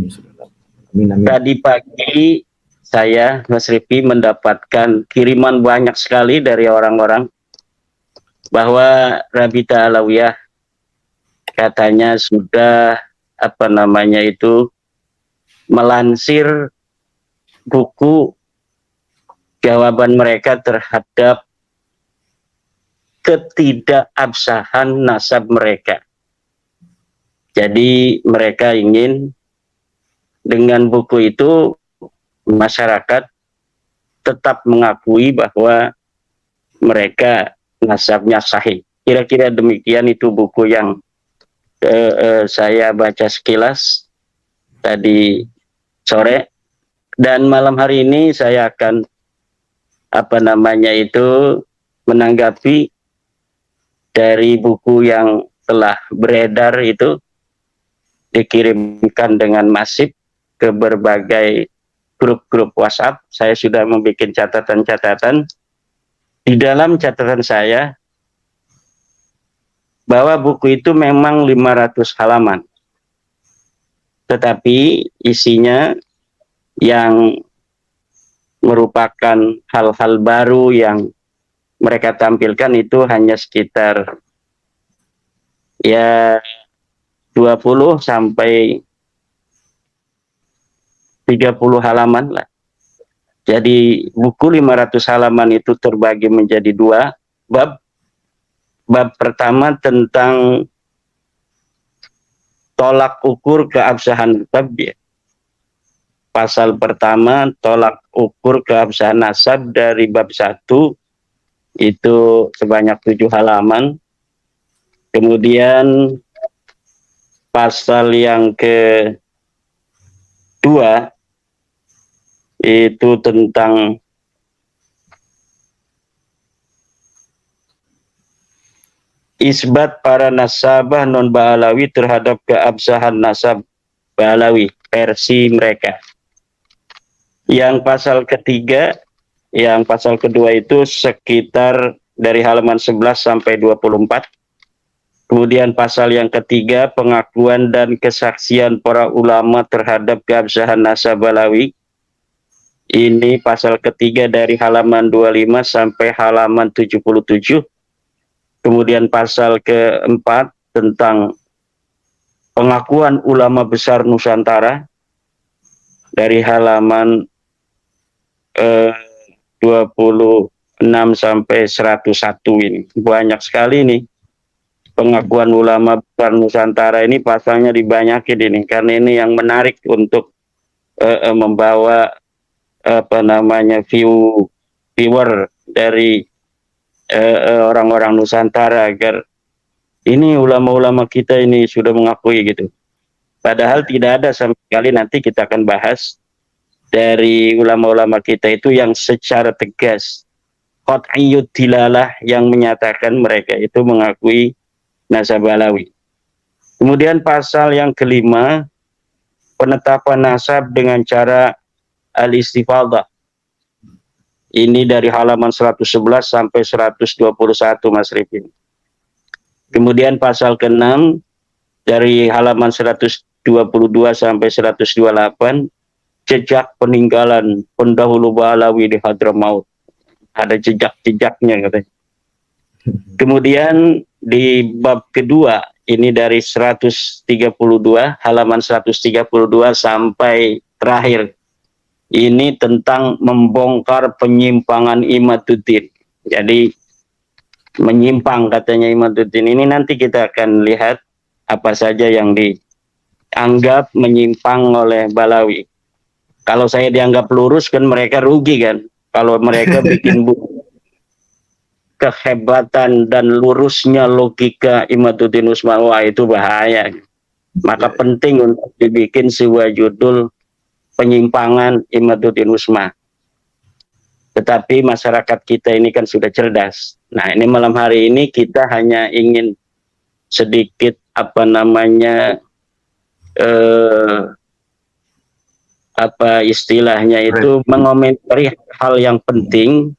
Amin, amin. Tadi pagi saya, Mas Rifi, mendapatkan kiriman banyak sekali dari orang-orang bahwa Rabita Alawiyah katanya sudah melansir buku jawaban mereka terhadap ketidakabsahan nasab mereka. Jadi mereka ingin dengan buku itu masyarakat tetap mengakui bahwa mereka nasabnya sahih. Kira-kira demikian itu buku yang saya baca sekilas tadi sore, dan malam hari ini saya akan menanggapi dari buku yang telah beredar itu, dikirimkan dengan masif ke berbagai grup-grup WhatsApp. Saya sudah membuat catatan-catatan. Di dalam catatan saya bahwa buku itu memang 500 halaman, tetapi isinya yang merupakan hal-hal baru yang mereka tampilkan itu hanya sekitar 20 sampai 30 halaman lah. Jadi buku 500 halaman itu terbagi menjadi 2 bab. Bab pertama tentang tolak ukur keabsahan nasab. Pasal pertama tolak ukur keabsahan nasab dari bab 1 itu sebanyak 7 halaman. Kemudian pasal yang kedua itu tentang isbat para nasabah non Ba'alawi terhadap keabsahan nasab Ba'alawi versi mereka. Yang pasal ketiga, yang pasal kedua itu sekitar dari halaman 11 sampai 24. Kemudian pasal yang ketiga, pengakuan dan kesaksian para ulama terhadap keabsahan nasab Ba'alawi. Ini pasal ketiga dari halaman 25 sampai halaman 77. Kemudian pasal keempat tentang pengakuan ulama besar Nusantara dari halaman 26 sampai 101 ini. Banyak sekali nih pengakuan ulama besar Nusantara ini, pasalnya dibanyakin ini, karena ini yang menarik untuk membawa viewer dari orang-orang Nusantara agar ini ulama-ulama kita ini sudah mengakui gitu. Padahal tidak ada sama sekali, nanti kita akan bahas dari ulama-ulama kita itu yang secara tegas qat'iyyud dilalah yang menyatakan mereka itu mengakui nasab Ba'alawi. Kemudian pasal yang kelima, penetapan nasab dengan cara al-istifadah. Ini dari halaman 111 sampai 121 Mas Rifin. Kemudian pasal ke-6 dari halaman 122 sampai 128, jejak peninggalan pendahulu Ba'alawi di Hadramaut. Ada jejak-jejaknya katanya. Kemudian di bab kedua, ini dari 132, halaman 132 sampai terakhir. Ini tentang membongkar penyimpangan Imaduddin. Jadi menyimpang katanya Imaduddin. Ini nanti kita akan lihat apa saja yang dianggap menyimpang oleh Ba'alawi. Kalau saya dianggap lurus kan mereka rugi kan. Kalau mereka bikin buku kehebatan dan lurusnya logika Imaduddin Usman, wah itu bahaya. Maka penting untuk dibikin sebuah judul penyimpangan Imaduddin Usman. Tetapi masyarakat kita ini kan sudah cerdas. Nah, ini malam hari ini kita hanya ingin sedikit mengomentari hal yang penting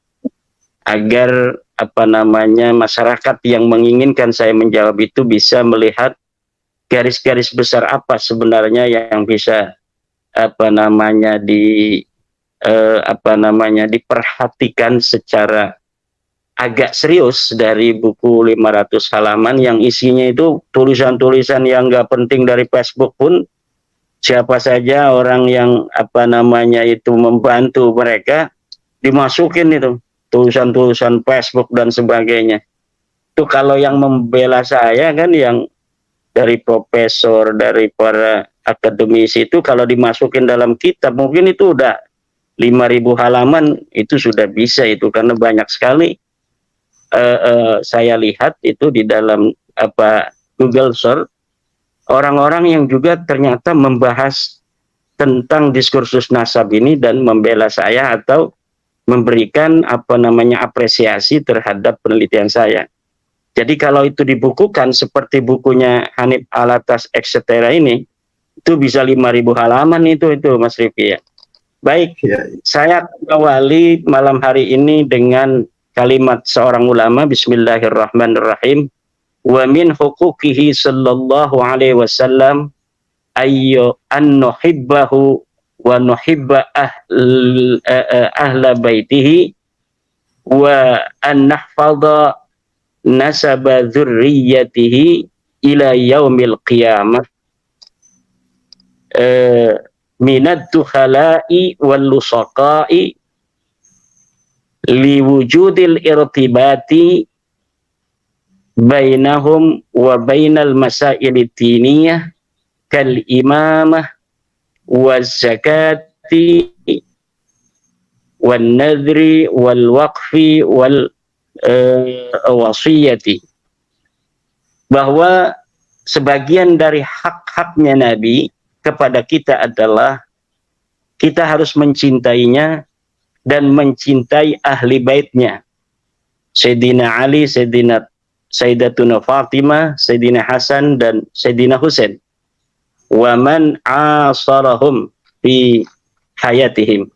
agar masyarakat yang menginginkan saya menjawab itu bisa melihat garis-garis besar apa sebenarnya yang bisa diperhatikan secara agak serius dari buku 500 halaman yang isinya itu tulisan-tulisan yang nggak penting dari Facebook pun, siapa saja orang yang itu membantu mereka dimasukin itu tulisan-tulisan Facebook dan sebagainya. Itu kalau yang membela saya kan yang dari profesor, dari para akademisi itu kalau dimasukin dalam kitab mungkin itu udah 5.000 halaman itu sudah bisa itu, karena banyak sekali saya lihat itu di dalam Google Search orang-orang yang juga ternyata membahas tentang diskursus nasab ini dan membela saya atau memberikan apresiasi terhadap penelitian saya. Jadi kalau itu dibukukan seperti bukunya Hanif Alatas etc. ini, itu bisa 5.000 halaman itu Mas Rifki ya. Baik, saya awali malam hari ini dengan kalimat seorang ulama. Bismillahirrahmanirrahim. Wa min huquqihi sallallahu alaihi wasallam ayyo an nuhibbahu wa nuhibba ahla baitihi wa an nahfadha nasaba dzurriyyatihi ila yaumil qiyamah minad dukhala'i wal lusaqa'i liwujudil irtibati bainahum wa bainal masail diniyah kal imamah waz zakati wan nadri wal waqfi wal wasiyati, bahwa sebagian dari hak-haknya Nabi kepada kita adalah kita harus mencintainya dan mencintai ahli baitnya, Sayyidina Ali, Sayyidatuna Fatimah, Sayyidina Hasan dan Sayyidina Husain, wa man asarahum fi hayatihim.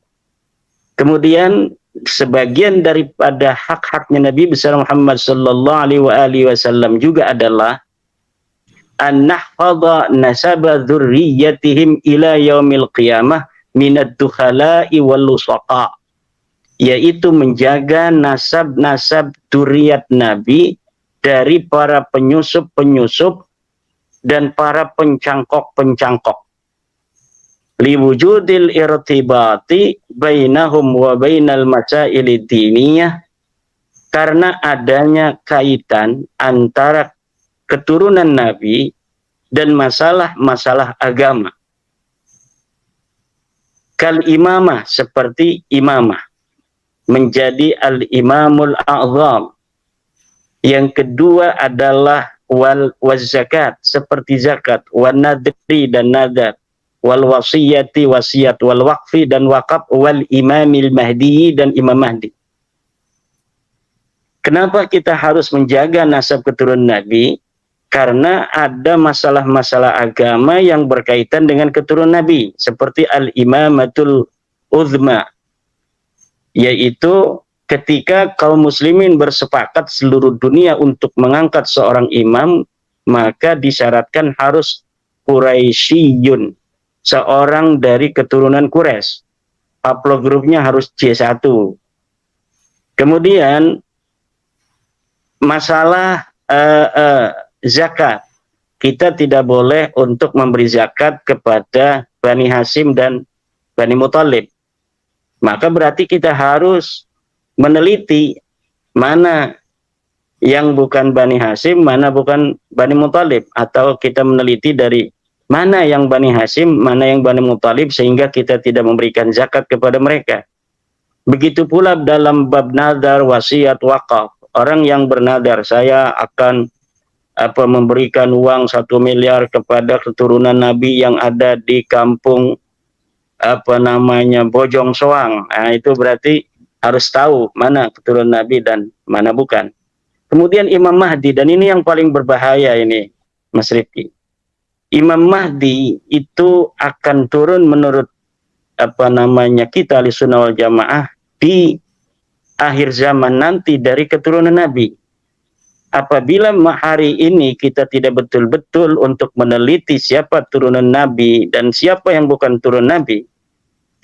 Kemudian sebagian daripada hak-haknya Nabi besar Muhammad sallallahu alaihi wasallam juga adalah an nahfadha nasaba dzurriyyatihim ila yaumil qiyamah minad dukhala'i wal lusaqa, yaitu menjaga nasab-nasab dzurriyyat Nabi dari para penyusup-penyusup dan para pencangkok-pencangkok. Liwujudil irtibati bainahum wa bainal masailid diniyah, karena adanya kaitan antara keturunan Nabi dan masalah-masalah agama. Kal imamah, seperti imamah, menjadi al-imamul a'zam. Yang kedua adalah wal zakat, seperti zakat, wan nadri dan nadar, wal wasiyati wasiat, wal waqfi dan wakaf, wal imamil mahdi dan imam mahdi. Kenapa kita harus menjaga nasab keturunan Nabi? Karena ada masalah-masalah agama yang berkaitan dengan keturunan Nabi, seperti al-imamatul uzma, yaitu ketika kaum muslimin bersepakat seluruh dunia untuk mengangkat seorang imam, maka disyaratkan harus Quraisyiyun, seorang dari keturunan Quraisy. Haplogrupnya harus C1. Kemudian masalah zakat, kita tidak boleh untuk memberi zakat kepada Bani Hashim dan Bani Muthalib. Maka berarti kita harus meneliti mana yang bukan Bani Hashim, mana bukan Bani Muthalib, atau kita meneliti dari mana yang Bani Hashim, mana yang Bani Muthalib, sehingga kita tidak memberikan zakat kepada mereka. Begitu pula dalam bab nadar, wasiat, wakaf. Orang yang bernadar, saya akan memberikan uang 1 miliar kepada keturunan Nabi yang ada di kampung Bojong Soang. Nah, itu berarti harus tahu mana keturunan Nabi dan mana bukan. Kemudian Imam Mahdi, dan ini yang paling berbahaya ini, Mas Rifki. Imam Mahdi itu akan turun menurut kita Ahlussunnah wal Jamaah di akhir zaman nanti dari keturunan Nabi. apabila hari ini kita tidak betul-betul untuk meneliti siapa turunan Nabi dan siapa yang bukan turun Nabi,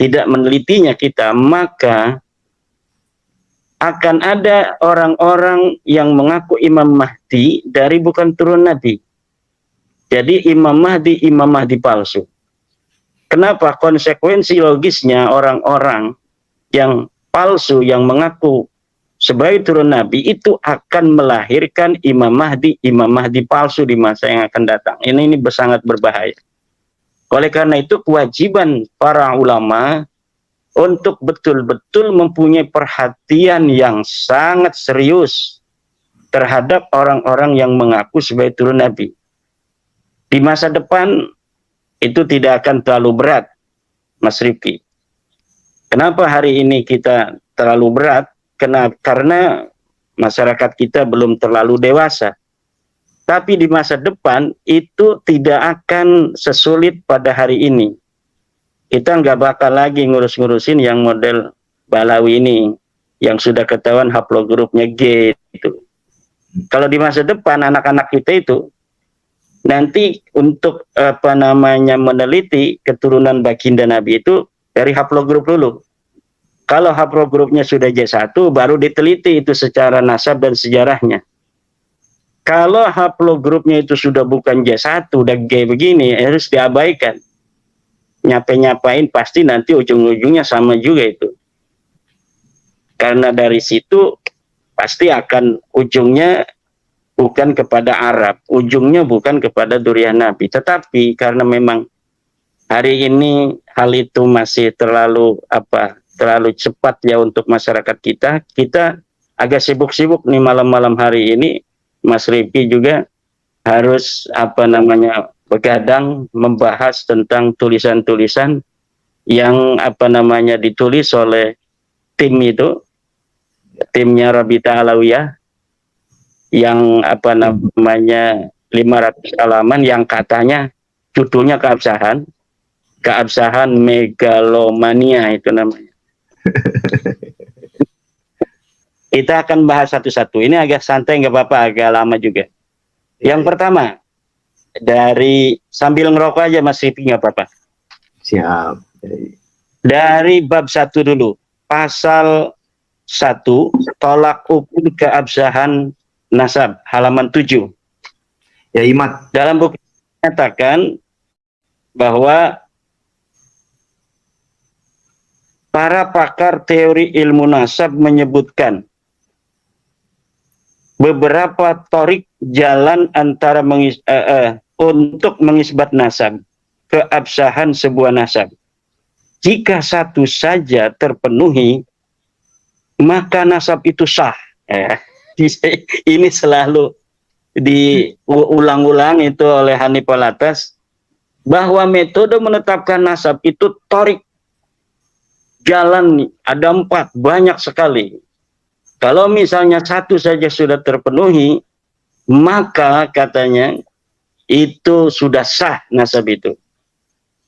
tidak menelitinya kita, maka akan ada orang-orang yang mengaku Imam Mahdi dari bukan turun Nabi. Jadi Imam Mahdi palsu. Kenapa? Konsekuensi logisnya orang-orang yang palsu, yang mengaku sebagai turun Nabi, itu akan melahirkan Imam Mahdi palsu di masa yang akan datang. Ini sangat berbahaya. Oleh karena itu, kewajiban para ulama untuk betul-betul mempunyai perhatian yang sangat serius terhadap orang-orang yang mengaku sebagai turun Nabi. Di masa depan, itu tidak akan terlalu berat, Mas Rifki. Kenapa hari ini kita terlalu berat? Karena masyarakat kita belum terlalu dewasa. Tapi di masa depan itu tidak akan sesulit pada hari ini. Kita nggak bakal lagi ngurus-ngurusin yang model Balawi ini, yang sudah ketahuan haplogrupnya G itu. Kalau di masa depan anak-anak kita itu nanti untuk meneliti keturunan baginda Nabi itu dari haplogrup dulu. Kalau haplogrupnya sudah J1, baru diteliti itu secara nasab dan sejarahnya. Kalau haplogrupnya itu sudah bukan J1, udah G begini, harus diabaikan. Nyapain pasti nanti ujung-ujungnya sama juga itu. Karena dari situ pasti akan ujungnya bukan kepada Arab, ujungnya bukan kepada durian Nabi. Tetapi karena memang hari ini hal itu masih terlalu cepat ya untuk masyarakat kita. Kita agak sibuk-sibuk nih malam-malam hari ini. Mas Rifki juga harus begadang membahas tentang tulisan-tulisan yang ditulis oleh timnya Rabita Alawiyah yang 500 halaman yang katanya judulnya keabsahan megalomania itu namanya. Kita akan bahas satu-satu. Ini agak santai, nggak apa-apa, agak lama juga. Yang pertama, dari sambil ngerokok aja Mas Rifi, nggak apa-apa. Siap. Dari bab 1 dulu. Pasal 1, tolak ukur keabsahan nasab, halaman 7. Ya, Imat. Dalam buku menyatakan bahwa para pakar teori ilmu nasab menyebutkan beberapa torik jalan antara untuk mengisbat nasab, keabsahan sebuah nasab. Jika satu saja terpenuhi, maka nasab itu sah. Ini selalu diulang-ulang itu oleh Hanif Alatas, bahwa metode menetapkan nasab itu torik. Jalan ada 4, banyak sekali. Kalau misalnya satu saja sudah terpenuhi, maka katanya itu sudah sah nasab itu.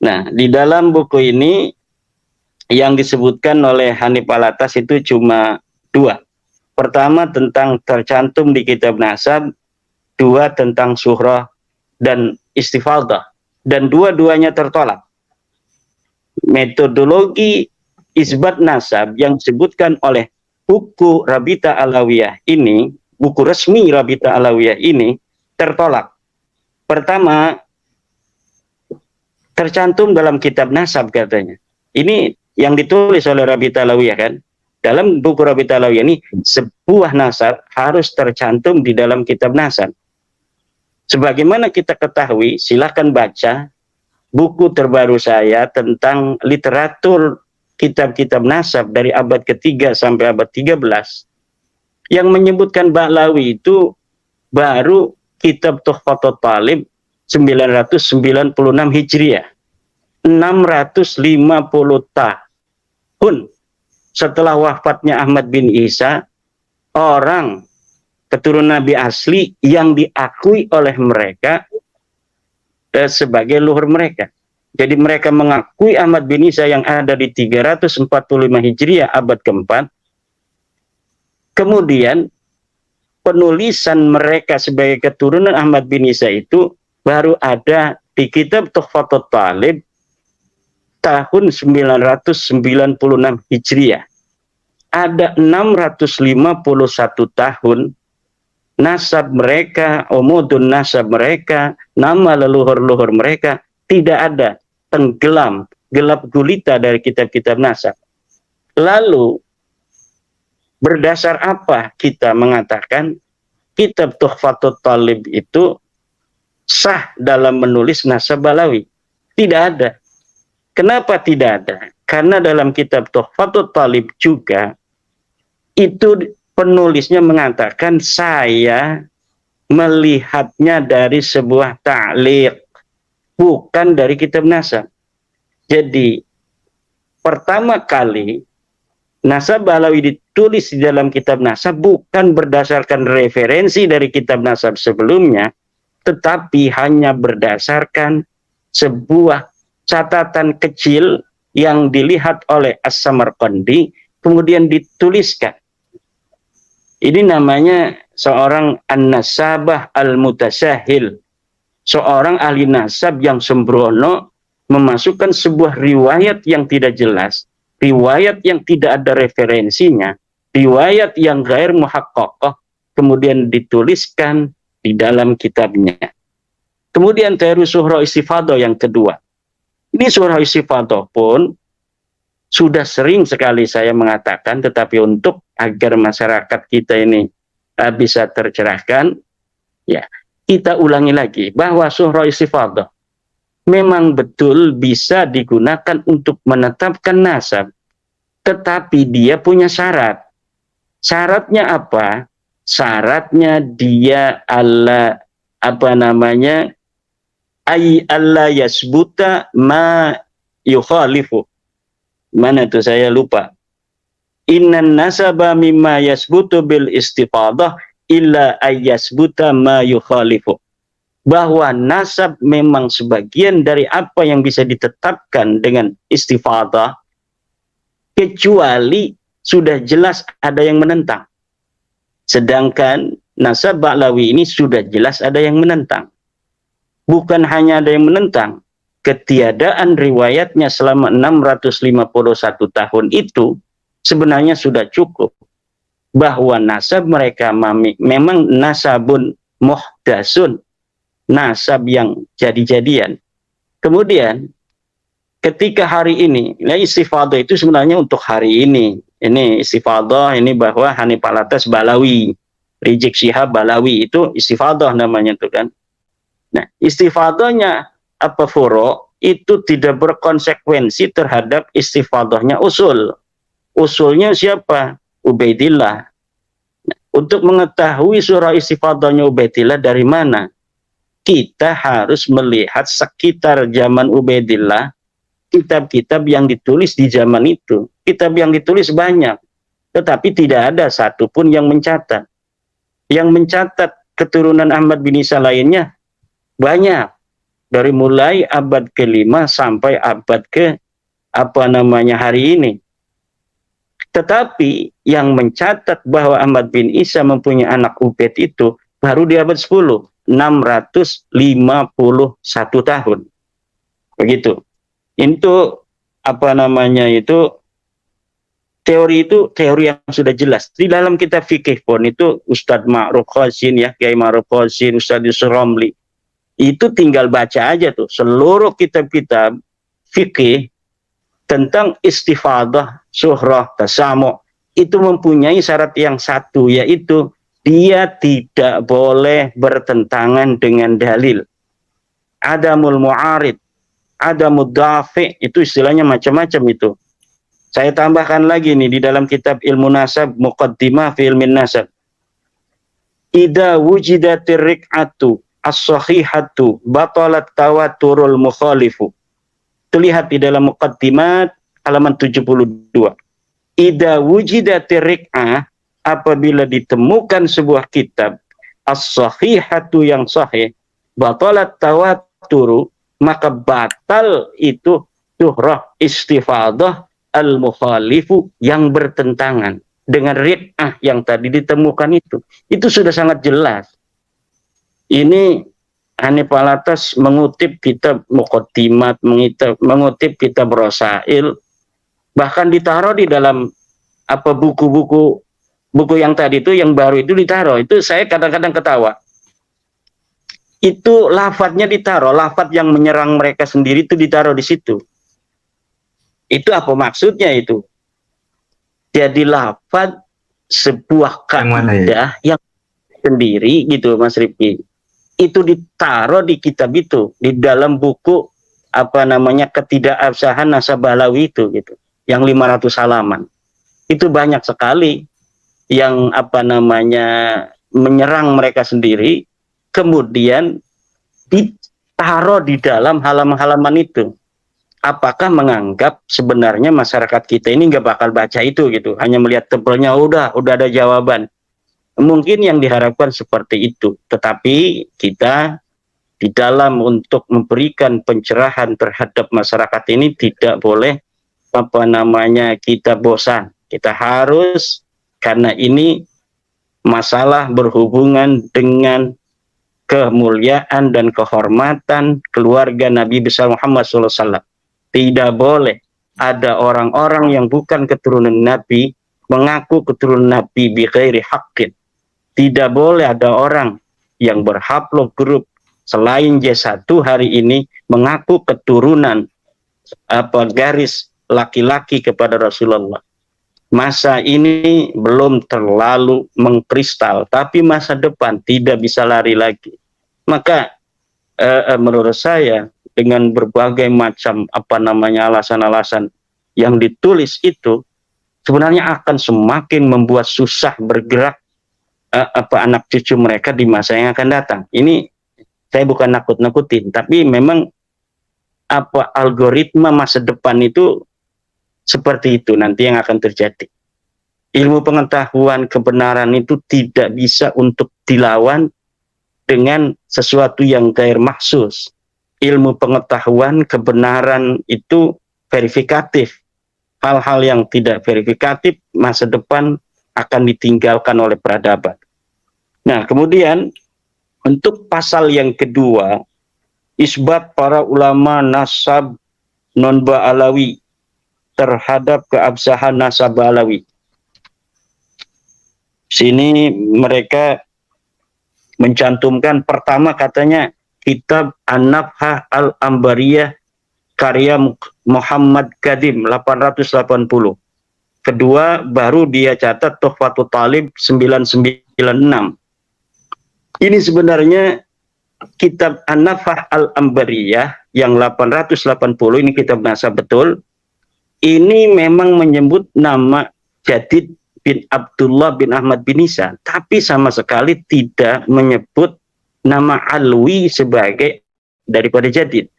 Nah, di dalam buku ini yang disebutkan oleh Hanif Alatas itu cuma 2. Pertama tentang tercantum di kitab nasab, 2 tentang suhrah dan istifadah. Dan dua-duanya tertolak. Metodologi isbat nasab yang disebutkan oleh buku Rabita Alawiyah ini, buku resmi Rabita Alawiyah ini tertolak. Pertama, tercantum dalam kitab nasab katanya. Ini yang ditulis oleh Rabita Alawiyah kan. Dalam buku Rabita Alawiyah ini, sebuah nasab harus tercantum di dalam kitab nasab. Sebagaimana kita ketahui, silahkan baca buku terbaru saya tentang literatur kitab-kitab nasab dari abad ke-3 sampai abad 13 yang menyebutkan Ba'lawi itu baru kitab Tuhfatul Talib 996 Hijriah, 650 tahun setelah wafatnya Ahmad bin Isa, orang keturunan Nabi asli yang diakui oleh mereka sebagai luhur mereka. Jadi mereka mengakui Ahmad bin Isa yang ada di 345 Hijriah abad ke-4. Kemudian penulisan mereka sebagai keturunan Ahmad bin Isa itu baru ada di kitab Tuhfatul Talib tahun 996 Hijriah. Ada 651 tahun nasab mereka, umudun nasab mereka, nama leluhur-leluhur mereka tidak ada, tenggelam, gelap gulita dari kitab-kitab nasab. Lalu berdasar apa kita mengatakan kitab Tuhfatul Talib itu sah dalam menulis nasab Balawi? Tidak ada. Kenapa tidak ada? Karena dalam kitab Tuhfatul Talib juga itu penulisnya mengatakan saya melihatnya dari sebuah ta'liq, bukan dari kitab nasab. Jadi pertama kali nasab Balawi ditulis di dalam kitab nasab bukan berdasarkan referensi dari kitab nasab sebelumnya, tetapi hanya berdasarkan sebuah catatan kecil yang dilihat oleh As-Samarqandi kemudian dituliskan. Ini namanya seorang an-nasabah al-mutasahil, seorang ahli nasab yang sembrono memasukkan sebuah riwayat yang tidak jelas, riwayat yang tidak ada referensinya, riwayat yang ghair muhaqqaqah, kemudian dituliskan di dalam kitabnya. Kemudian teori surah istifadah yang kedua. Ini surah istifadah pun sudah sering sekali saya mengatakan, tetapi untuk agar masyarakat kita ini bisa tercerahkan, ya kita ulangi lagi bahwa surah istifadah memang betul bisa digunakan untuk menetapkan nasab, tetapi dia punya syarat. Syaratnya apa? Syaratnya dia alla yasbuta ma yukhalifu. Mana tuh saya lupa. Innan nasaba mimma yasbutu bil istifadah illa ayyasbuta ma yukhalifu. Bahwa nasab memang sebagian dari apa yang bisa ditetapkan dengan istifadah, kecuali sudah jelas ada yang menentang. Sedangkan nasab Ba'lawi ini sudah jelas ada yang menentang. Bukan hanya ada yang menentang, ketiadaan riwayatnya selama 651 tahun itu sebenarnya sudah cukup bahwa nasab mereka memang nasabun muhdasun, nasab yang jadi-jadian. Kemudian ketika hari ini, nah istifadah itu sebenarnya untuk hari ini. Ini istifadah ini bahwa Hanif Alatas Balawi, Rizik Syihab Balawi, itu istifadah namanya itu kan. Nah, istifadahnya apa furo itu tidak berkonsekuensi terhadap istifadahnya usul. Usulnya siapa? Ubaidillah. Nah, untuk mengetahui surah istifadahnya Ubaidillah dari mana? Kita harus melihat sekitar zaman Ubaidillah, kitab-kitab yang ditulis di zaman itu. Kitab yang ditulis banyak, tetapi tidak ada satupun yang mencatat. Yang mencatat keturunan Ahmad bin Isa lainnya banyak. Dari mulai abad ke-5 sampai abad ke hari ini. Tetapi yang mencatat bahwa Ahmad bin Isa mempunyai anak Ubaid itu baru di abad 10, 651 tahun. Begitu. Itu teori yang sudah jelas. Di dalam kitab fikih pun itu Ustadz Ma'ruf Qasin, ya, Kiai Ma'ruf Qasin, Ustadz Yusuf Romli, itu tinggal baca aja tuh seluruh kitab-kitab fikih tentang istifadah, surah, tasamu, itu mempunyai syarat yang satu, yaitu dia tidak boleh bertentangan dengan dalil. Adamul mu'arid, adamul dafi, itu istilahnya macam-macam itu. Saya tambahkan lagi nih di dalam kitab Ilmu Nasab, Muqaddimah fi Ilmin Nasab. Idza wujidatir rik'atu as-sahihatu batalat tawaturul mukhalifu. Terlihat di dalam Muqaddimat halaman 72. Idza wujidatir rik'ah, apabila ditemukan sebuah kitab as-sahihatu yang sahih, batalat tawaturu, maka batal itu surah istifadah al-mukhalifu yang bertentangan. dengan ri'ah yang tadi ditemukan itu sudah sangat jelas. Ini Hanif Alatas mengutip kitab Muqaddimat, mengutip kitab Rasail, bahkan ditaruh di dalam buku-buku yang tadi itu, yang baru itu ditaruh. Itu saya kadang-kadang ketawa. Itu lafadznya ditaruh, lafadz yang menyerang mereka sendiri itu ditaruh di situ. Itu apa maksudnya itu? Jadi lafadz sebuah kaidah yang sendiri gitu, Mas Rifki. Itu ditaruh di kitab itu, di dalam buku ketidakabsahan Nasabalawi itu gitu, yang 500 halaman. Itu banyak sekali yang menyerang mereka sendiri, kemudian ditaruh di dalam halaman-halaman itu. Apakah menganggap sebenarnya masyarakat kita ini nggak bakal baca itu gitu, hanya melihat tebelnya udah ada jawaban. Mungkin yang diharapkan seperti itu, tetapi kita di dalam untuk memberikan pencerahan terhadap masyarakat ini tidak boleh kita bosan. Kita harus, karena ini masalah berhubungan dengan kemuliaan dan kehormatan keluarga Nabi besar Muhammad SAW. Tidak boleh ada orang-orang yang bukan keturunan Nabi mengaku keturunan Nabi bi ghairi haqqin. Tidak boleh ada orang yang berhaplog grup selain J1 hari ini mengaku keturunan garis laki-laki kepada Rasulullah. Masa ini belum terlalu mengkristal, tapi masa depan tidak bisa lari lagi. Maka menurut saya dengan berbagai macam alasan-alasan yang ditulis itu sebenarnya akan semakin membuat susah bergerak anak cucu mereka di masa yang akan datang. Ini saya bukan nakut-nakutin, tapi memang algoritma masa depan itu seperti itu nanti yang akan terjadi. Ilmu pengetahuan kebenaran itu tidak bisa untuk dilawan dengan sesuatu yang gair maksus. Ilmu pengetahuan kebenaran itu verifikatif. Hal-hal yang tidak verifikatif masa depan akan ditinggalkan oleh peradaban. Nah, kemudian untuk pasal yang kedua, isbat para ulama nasab non-Ba'alawi terhadap keabsahan nasab Ba'alawi. Sini mereka mencantumkan pertama katanya kitab An-Nafhah Al-Ambariyah karya Muhammad Kadim 880. Kedua baru dia catat Tuhfatul Talib 996. Ini sebenarnya kitab An-Nafhah Al-Ambariyah yang 880 ini kitab nasab betul. Ini memang menyebut nama Jadid bin Abdullah bin Ahmad bin Isa, tapi sama sekali tidak menyebut nama Alwi sebagai daripada Jadid.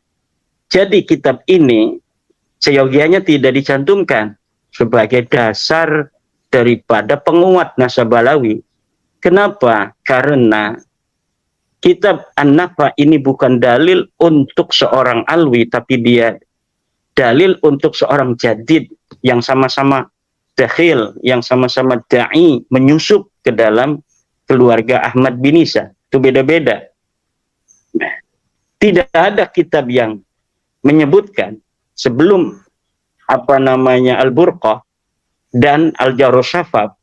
Jadi kitab ini seyogianya tidak dicantumkan sebagai dasar daripada penguat Nasabalawi. Kenapa? Karena kitab An-Nafhah ini bukan dalil untuk seorang Alwi, tapi dia dalil untuk seorang Jadid yang sama-sama dakhil, yang sama-sama da'i, menyusup ke dalam keluarga Ahmad bin Isa. Itu beda-beda. Nah, tidak ada kitab yang menyebutkan sebelum Al-Burqah dan Al-Jarh Syafab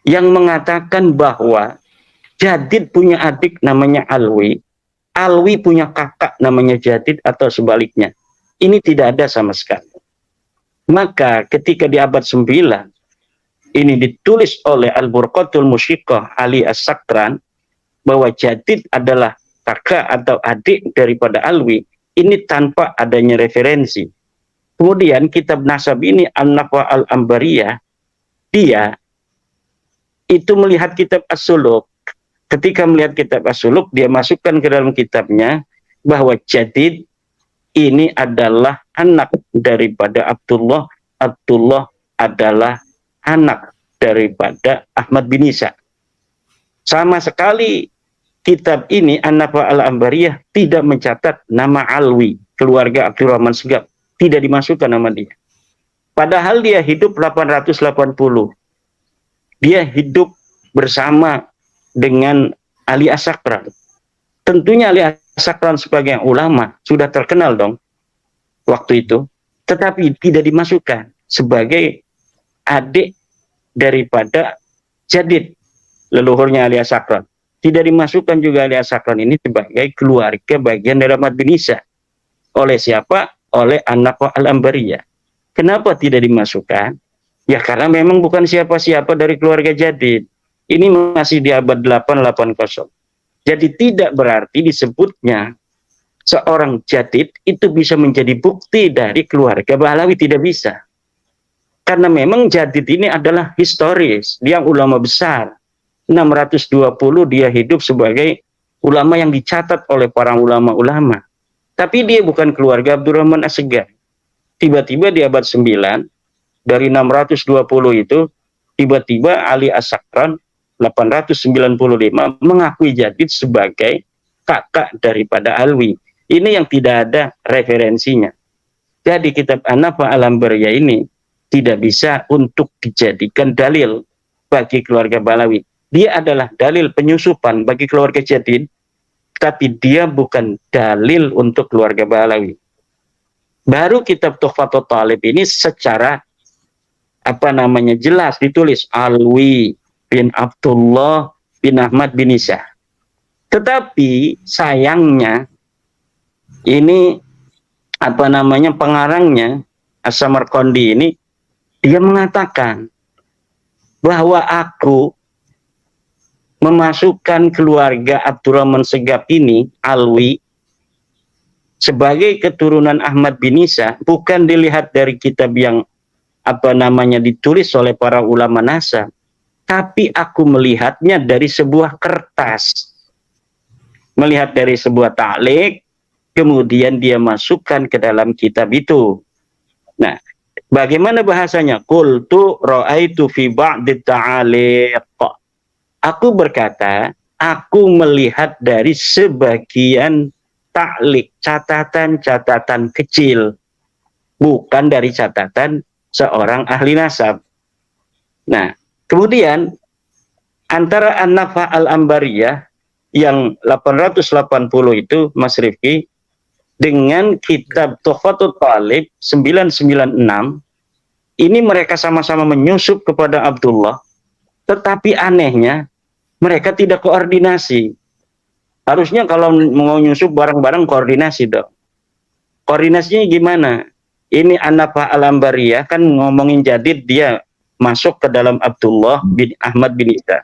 yang mengatakan bahwa Jadid punya adik namanya Alwi, Alwi punya kakak namanya Jadid atau sebaliknya. Ini tidak ada sama sekali. Maka ketika di abad 9 ini ditulis oleh Al-Burqatul Musyiqah Ali As-Sakran bahwa Jadid adalah kakak atau adik daripada Alwi, ini tanpa adanya referensi. Kemudian kitab nasab ini An-Nafhah Al-Ambariyah, dia itu melihat kitab As-Suluk. Ketika melihat kitab As-Suluk, dia masukkan ke dalam kitabnya bahwa Jadid ini adalah anak daripada Abdullah. Abdullah adalah anak daripada Ahmad bin Isa. Sama sekali kitab ini An-Nafhah Al-Ambariyah tidak mencatat nama Alwi, keluarga Abdurrahman Segaf. Tidak dimasukkan nama dia. Padahal dia hidup 880. dia hidup bersama dengan Ali As-Sakran. Tentunya Ali As-Sakran sebagai ulama sudah terkenal dong waktu itu, tetapi tidak dimasukkan sebagai adik daripada Jadid, leluhurnya Ali As-Sakran. Tidak dimasukkan juga Ali As-Sakran ini sebagai keluarga bagian dari Ahmad bin Isa. Oleh siapa? Oleh An-Naf'a al-Ambariyah. Kenapa tidak dimasukkan? Ya karena memang bukan siapa-siapa dari keluarga Jadid. Ini masih di abad 880. Jadi tidak berarti disebutnya seorang Jadid itu bisa menjadi bukti dari keluarga Bahlawi, tidak bisa. Karena memang Jadid ini adalah historis, dia ulama besar. 620 dia hidup sebagai ulama yang dicatat oleh para ulama-ulama. Tapi dia bukan keluarga Abdurrahman As-Segaf. Tiba-tiba di abad 9, dari 620 itu, tiba-tiba Ali As-Sakran 895 mengakui Jadid sebagai kakak daripada Alwi. Ini yang tidak ada referensinya. Jadi kitab An-Naf'a al-Ambariyah ini tidak bisa untuk dijadikan dalil bagi keluarga Bahlawi. Dia adalah dalil penyusupan bagi keluarga Jadid, tapi dia bukan dalil untuk keluarga Bahlawi. Baru kitab Tuhfatul Talib ini secara jelas ditulis Alwi bin Abdullah bin Ahmad bin Isa. Tetapi sayangnya ini pengarangnya As-Samarqandi ini dia mengatakan bahwa aku memasukkan keluarga Abdurrahman Segaf ini, Alwi, sebagai keturunan Ahmad bin Isa, bukan dilihat dari kitab yang ditulis oleh para ulama nasab, tapi aku melihatnya dari sebuah kertas, melihat dari sebuah ta'liq, kemudian dia masukkan ke dalam kitab itu. Nah, bagaimana bahasanya? Qultu ra'aitu fi ba'di ta'aliq. Aku berkata, aku melihat dari sebagian ta'liq, catatan-catatan kecil, bukan dari catatan seorang ahli nasab. Nah, kemudian antara An-Naf'a al-Ambariyah yang 880 itu, Mas Rifki, dengan kitab Tuhfatul Talib 996, ini mereka sama-sama menyusup kepada Abdullah, tetapi anehnya mereka tidak koordinasi. Harusnya kalau mau nyusup bareng-bareng koordinasi dong. Koordinasinya gimana? Ini An-Naf'a al-Ambariyah kan ngomongin Jadid, dia masuk ke dalam Abdullah bin Ahmad bin Isa.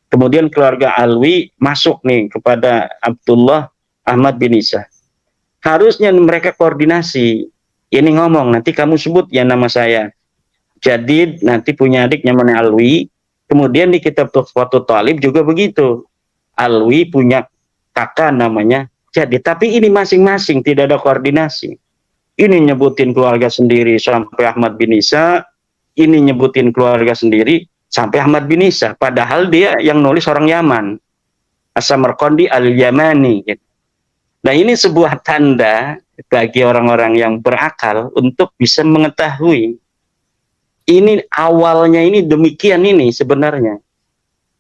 Kemudian keluarga Alwi masuk nih kepada Abdullah Ahmad bin Isa. Harusnya mereka koordinasi. Ini ngomong, nanti kamu sebut ya nama saya. Jadid nanti punya adik namanya Alwi. Kemudian di kitab Tuhfatul Talib juga begitu. Alwi punya kakak namanya Jadid. Tapi ini masing-masing tidak ada koordinasi. Ini nyebutin keluarga sendiri sampai Ahmad bin Isa. Ini nyebutin keluarga sendiri sampai Ahmad bin Isa. Padahal dia yang nulis orang Yaman. As-Samarqandi al-Yamani. Gitu. Nah ini sebuah tanda bagi orang-orang yang berakal untuk bisa mengetahui. Ini awalnya ini demikian ini sebenarnya.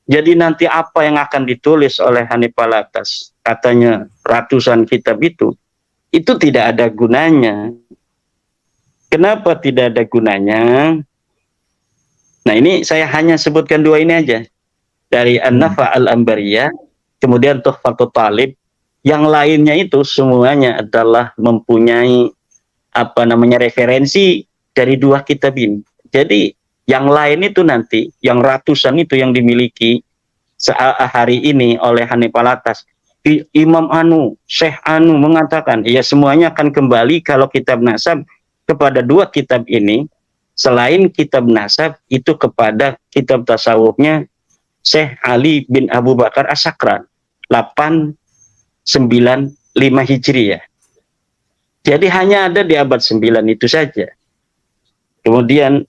Jadi nanti apa yang akan ditulis oleh Hanif Alatas, katanya ratusan kitab itu tidak ada gunanya. Kenapa tidak ada gunanya? Nah ini saya hanya sebutkan dua ini aja. Dari An-Naf'a al-Ambariyah, kemudian Tuhfatul Talib. Yang lainnya itu semuanya adalah mempunyai referensi dari dua kitab ini. Jadi yang lain itu nanti, yang ratusan itu yang dimiliki hari ini oleh Hanif Alatas, Imam Anu, Syekh Anu mengatakan, ya semuanya akan kembali kalau kitab nasab kepada dua kitab ini, selain kitab nasab itu kepada kitab tasawufnya Syekh Ali bin Abu Bakar As-Sakran, 895 Hijriyah. Jadi hanya ada di abad 9 itu saja. Kemudian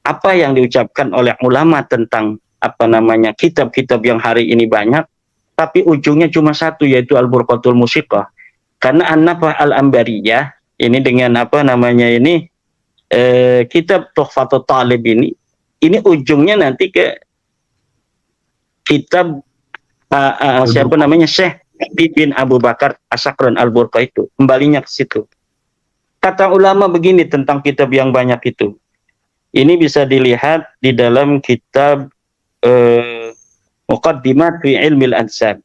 apa yang diucapkan oleh ulama tentang kitab-kitab yang hari ini banyak, tapi ujungnya cuma satu, yaitu Al-Burqatul Musiqah. Karena An-Naf'a al-Ambariyah ini dengan kitab Tuhfatul Talib ini ujungnya nanti ke kitab siapa namanya, Syekh bin Abu Bakar As-Sakran Al-Burqa itu, kembalinya ke situ. Kata ulama begini tentang kitab yang banyak itu. Ini bisa dilihat di dalam kitab Muqaddimat fi Ilmil Ansab.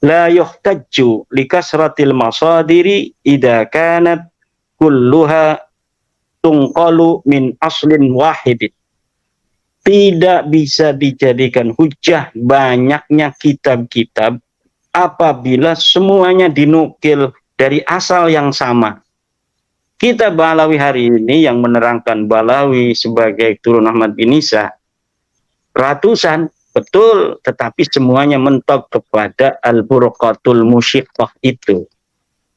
La yuhtajju li kasratil masadiri idza kanat kulluha tunqalu min aslin wahidin. Tidak bisa dijadikan hujah banyaknya kitab-kitab apabila semuanya dinukil dari asal yang sama. Kitab Balawi hari ini yang menerangkan Balawi sebagai turun Ahmad bin Isa ratusan, betul, tetapi semuanya mentok kepada Al-Burqatul Musyiqqah itu.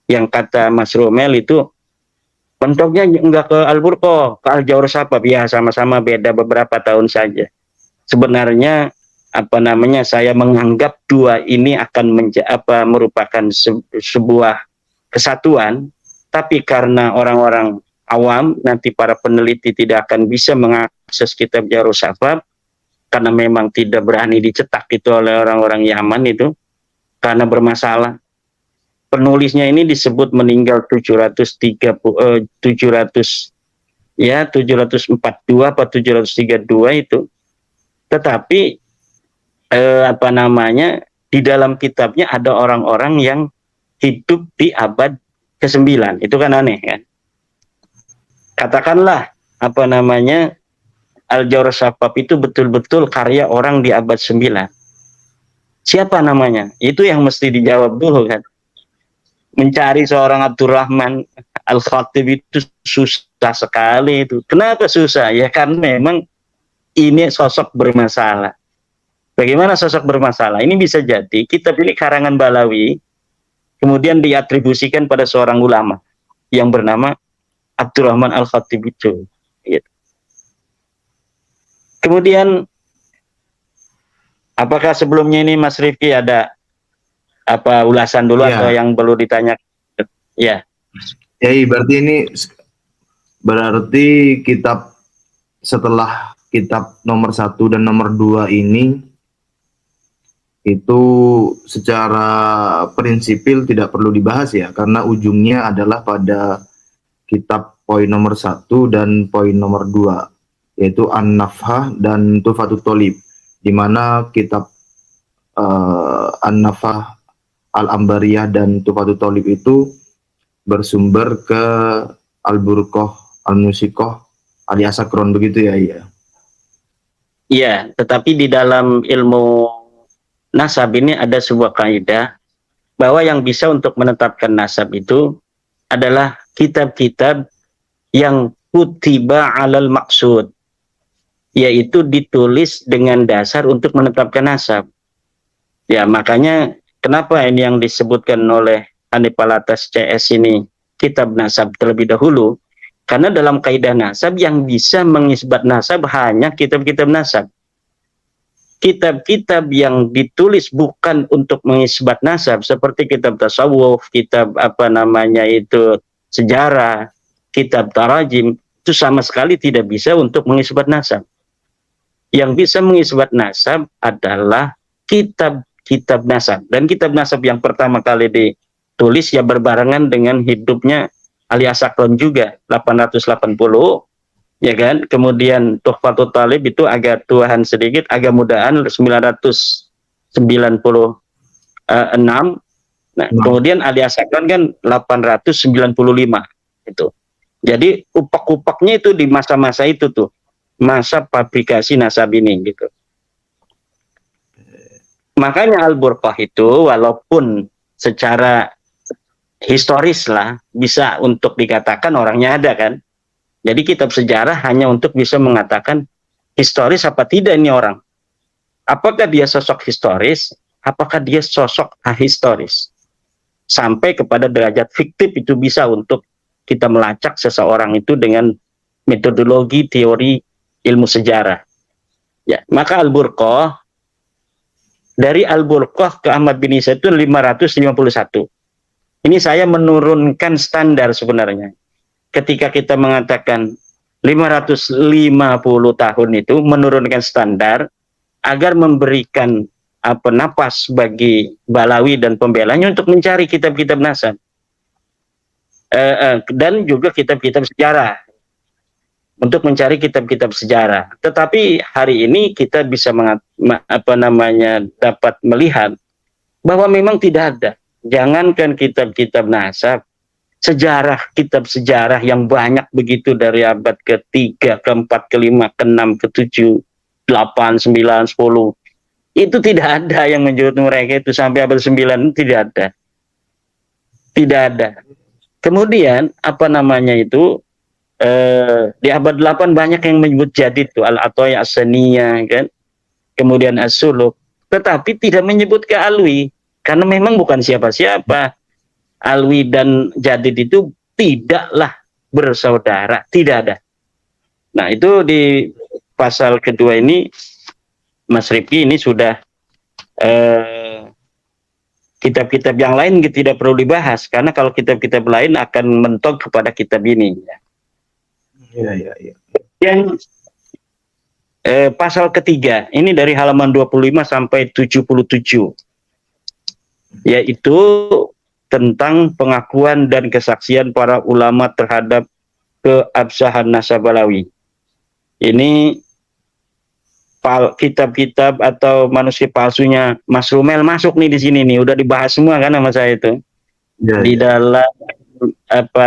Yang kata Mas Romel itu mentoknya enggak ke Al-Burqah, ke Al-Jawr-Sapa, ya sama-sama beda beberapa tahun saja. Sebenarnya saya menganggap dua ini akan merupakan sebuah kesatuan, tapi karena orang-orang awam, nanti para peneliti tidak akan bisa mengakses kitab Jawr-Sapa karena memang tidak berani dicetak itu oleh orang-orang Yaman itu karena bermasalah. Penulisnya ini disebut meninggal 742 apa 732 itu. Tetapi di dalam kitabnya ada orang-orang yang hidup di abad ke-9. Itu kan aneh kan? Katakanlah Al-Jawr-Sapa itu betul-betul karya orang di abad 9. Siapa namanya? Itu yang mesti dijawab dulu kan. Mencari seorang Abdurrahman Al-Khatib itu susah sekali itu. Kenapa susah? Ya karena memang ini sosok bermasalah. Bagaimana sosok bermasalah? Ini bisa jadi kitab ini karangan Balawi, kemudian diatribusikan pada seorang ulama yang bernama Abdurrahman Al-Khatib itu. Gitu. Kemudian, apakah sebelumnya ini Mas Rifki ada ulasan dulu atau yang perlu ditanya? Ya. Berarti kitab setelah kitab nomor 1 dan nomor 2 ini itu secara prinsipil tidak perlu dibahas ya, karena ujungnya adalah pada kitab poin nomor 1 dan poin nomor 2, yaitu An-Nafhah dan Tuhfatut Thalib, di mana kitab An-Nafhah, Al-Ambariyah dan Tuhfatut Thalib itu bersumber ke Al-Burqah, Al-Musyiqqah, Al-Sakran, begitu ya? Iya, tetapi di dalam ilmu nasab ini ada sebuah kaidah bahwa yang bisa untuk menetapkan nasab itu adalah kitab-kitab yang kutiba alal maksud, yaitu ditulis dengan dasar untuk menetapkan nasab. Ya, makanya kenapa ini yang disebutkan oleh Anipalatas CS ini kitab nasab terlebih dahulu, karena dalam kaidah nasab yang bisa mengisbat nasab hanya kitab-kitab nasab. Kitab-kitab yang ditulis bukan untuk mengisbat nasab seperti kitab tasawuf, kitab sejarah, kitab tarajim, itu sama sekali tidak bisa untuk mengisbat nasab. Yang bisa mengisbat nasab adalah kitab-kitab nasab. Dan kitab nasab yang pertama kali ditulis ya berbarengan dengan hidupnya Ali As-Sakran juga, 880, ya kan? Kemudian Tuhfatut Thalib itu agak tuahan sedikit, agak mudahan 996. Nah, kemudian Ali As-Sakran kan 895 itu. Jadi upak-upaknya itu di masa-masa itu tuh, masa fabrikasi nasab ini gitu. Makanya Al-Burqah itu walaupun secara historis lah bisa untuk dikatakan orangnya ada kan. Jadi kitab sejarah hanya untuk bisa mengatakan historis apa tidak ini orang. Apakah dia sosok historis, apakah dia sosok ahistoris. Sampai kepada derajat fiktif itu bisa untuk kita melacak seseorang itu dengan metodologi teori ilmu sejarah. Ya, maka Al-Burqah, dari Al-Burqah ke Ahmad bin Isa itu 551. Ini saya menurunkan standar sebenarnya. Ketika kita mengatakan 550 tahun itu menurunkan standar, agar memberikan napas bagi Balawi dan pembelanya untuk mencari kitab-kitab nasab dan juga kitab-kitab sejarah, untuk mencari kitab-kitab sejarah. Tetapi hari ini kita bisa dapat melihat bahwa memang tidak ada. Jangankan kitab-kitab nasab, sejarah, kitab sejarah yang banyak begitu dari abad ke-3, ke-4, ke-5, ke-6, ke-7, 8, 9, 10, itu tidak ada yang menyebut mereka itu sampai abad 9, tidak ada. Tidak ada. Kemudian di abad 8 banyak yang menyebut jadid itu Al-Ataya As-Saniyah kan. Kemudian As-Suluk, tetapi tidak menyebut ke Alwi karena memang bukan siapa-siapa. Alwi dan jadid itu tidaklah bersaudara, tidak ada. Nah, itu di pasal kedua ini Mas Rifki ini sudah kitab-kitab yang lain tidak perlu dibahas karena kalau kitab-kitab lain akan mentok kepada kitab ini. Iya. Yang pasal ketiga ini dari halaman 25 sampai 77, yaitu tentang pengakuan dan kesaksian para ulama terhadap keabsahan nasab Balawi. Ini kitab-kitab atau manuskrip palsunya Mas Rumel masuk nih di sini nih, udah dibahas semua kan sama saya itu. Ya, di dalam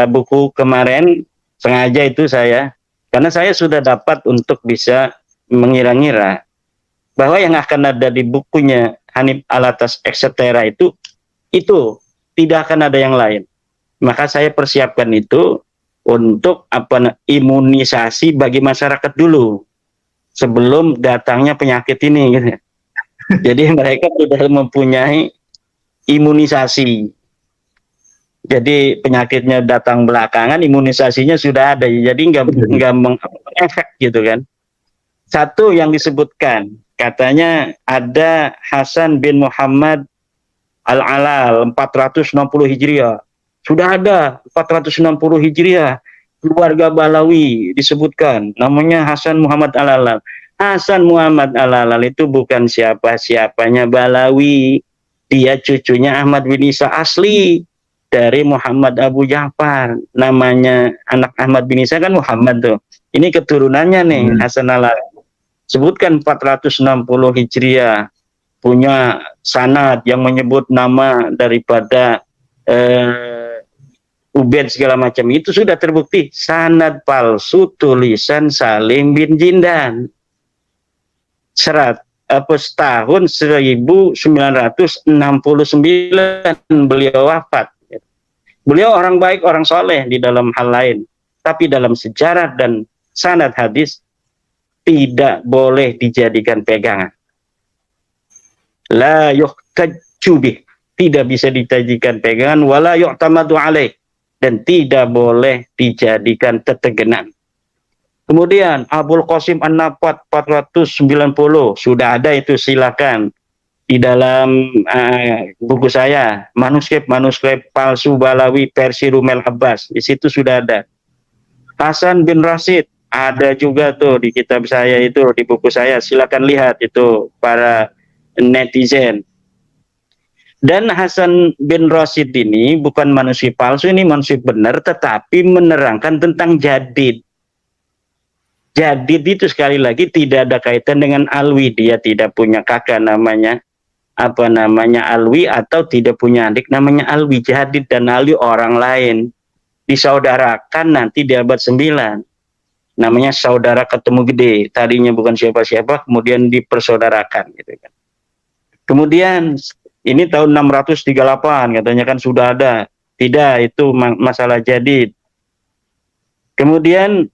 buku kemarin sengaja itu karena saya sudah dapat untuk bisa mengira-ngira bahwa yang akan ada di bukunya Hanif Alatas etc. itu tidak akan ada yang lain. Maka saya persiapkan itu untuk imunisasi bagi masyarakat dulu sebelum datangnya penyakit ini gitu. Jadi mereka sudah mempunyai imunisasi. Jadi penyakitnya datang belakangan, imunisasinya sudah ada, jadi nggak mengefek gitu kan. Satu yang disebutkan, katanya ada Hasan bin Muhammad Al-Alal 460 Hijriah. Sudah ada 460 Hijriah, keluarga Balawi disebutkan, namanya Hasan Muhammad Al-Alal. Hasan Muhammad Al-Alal itu bukan siapa-siapanya Balawi, dia cucunya Ahmad bin Isa asli dari Muhammad Abu Ja'far. Namanya anak Ahmad bin Isa kan Muhammad tuh. Ini keturunannya nih, Hasan Al-Alal. Sebutkan 460 Hijriah. Punya sanad yang menyebut nama daripada Ubaid segala macam. Itu sudah terbukti. Sanad palsu tulisan Salim bin Jindan. Tahun 1969 beliau wafat. Beliau orang baik, orang soleh di dalam hal lain. Tapi dalam sejarah dan sanad hadis tidak boleh dijadikan pegangan. La yuhtajju bih, tidak bisa dijadikan pegangan, wala yu'tamadu alaih, dan tidak boleh dijadikan tetegenan. Kemudian Abul Qasim An-Nafat 490, sudah ada itu, silakan di dalam buku saya, manuskrip palsu Balawi versi Rumel Abbas, di situ sudah ada. Hasan bin Rashid ada juga tuh di kitab saya itu, di buku saya, silakan lihat itu para netizen. Dan Hasan bin Rashid ini bukan manuskrip palsu, ini manuskrip benar, tetapi menerangkan tentang jadid. Jadid itu sekali lagi tidak ada kaitan dengan Alwi, dia tidak punya kakak namanya Alwi, atau tidak punya adik namanya Alwi. Jadid dan Alwi orang lain, disaudarakan nanti di abad 9, namanya saudara ketemu gede, tadinya bukan siapa-siapa kemudian dipersaudarakan gitu kan. Kemudian ini tahun 638 katanya kan sudah ada, tidak, itu masalah jadid. Kemudian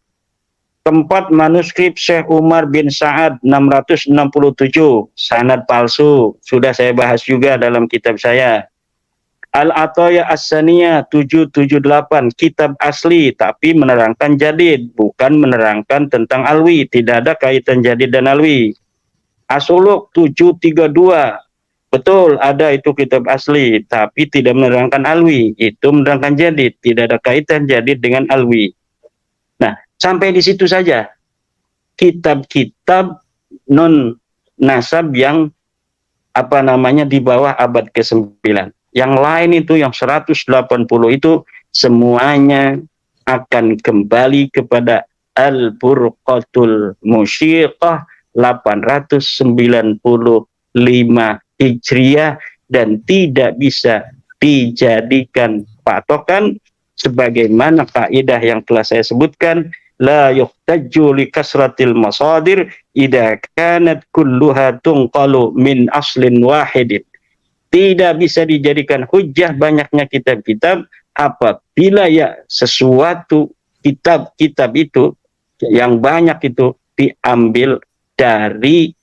tempat manuskrip Syekh Umar bin Sa'ad 667, sanad palsu, sudah saya bahas juga dalam kitab saya. Al-Ataya As-Saniyah 778, kitab asli tapi menerangkan jadid, bukan menerangkan tentang Alwi, tidak ada kaitan jadid dan Alwi. As-Suluk 732, betul ada itu kitab asli tapi tidak menerangkan Alwi, itu menerangkan jadid, tidak ada kaitan jadid dengan Alwi. Nah, sampai di situ saja. Kitab-kitab non nasab yang apa namanya di bawah abad ke-9. Yang lain itu yang 180 itu semuanya akan kembali kepada Al-Burqatul Musyiqah 895 Hijriah dan tidak bisa dijadikan patokan sebagaimana kaidah yang telah saya sebutkan, la yuhtajju li kasratil masadir idza kanat kulluha tunqalu min aslin wahidin. Tidak bisa dijadikan hujjah banyaknya kitab-kitab apabila ya sesuatu kitab-kitab itu yang banyak itu diambil dari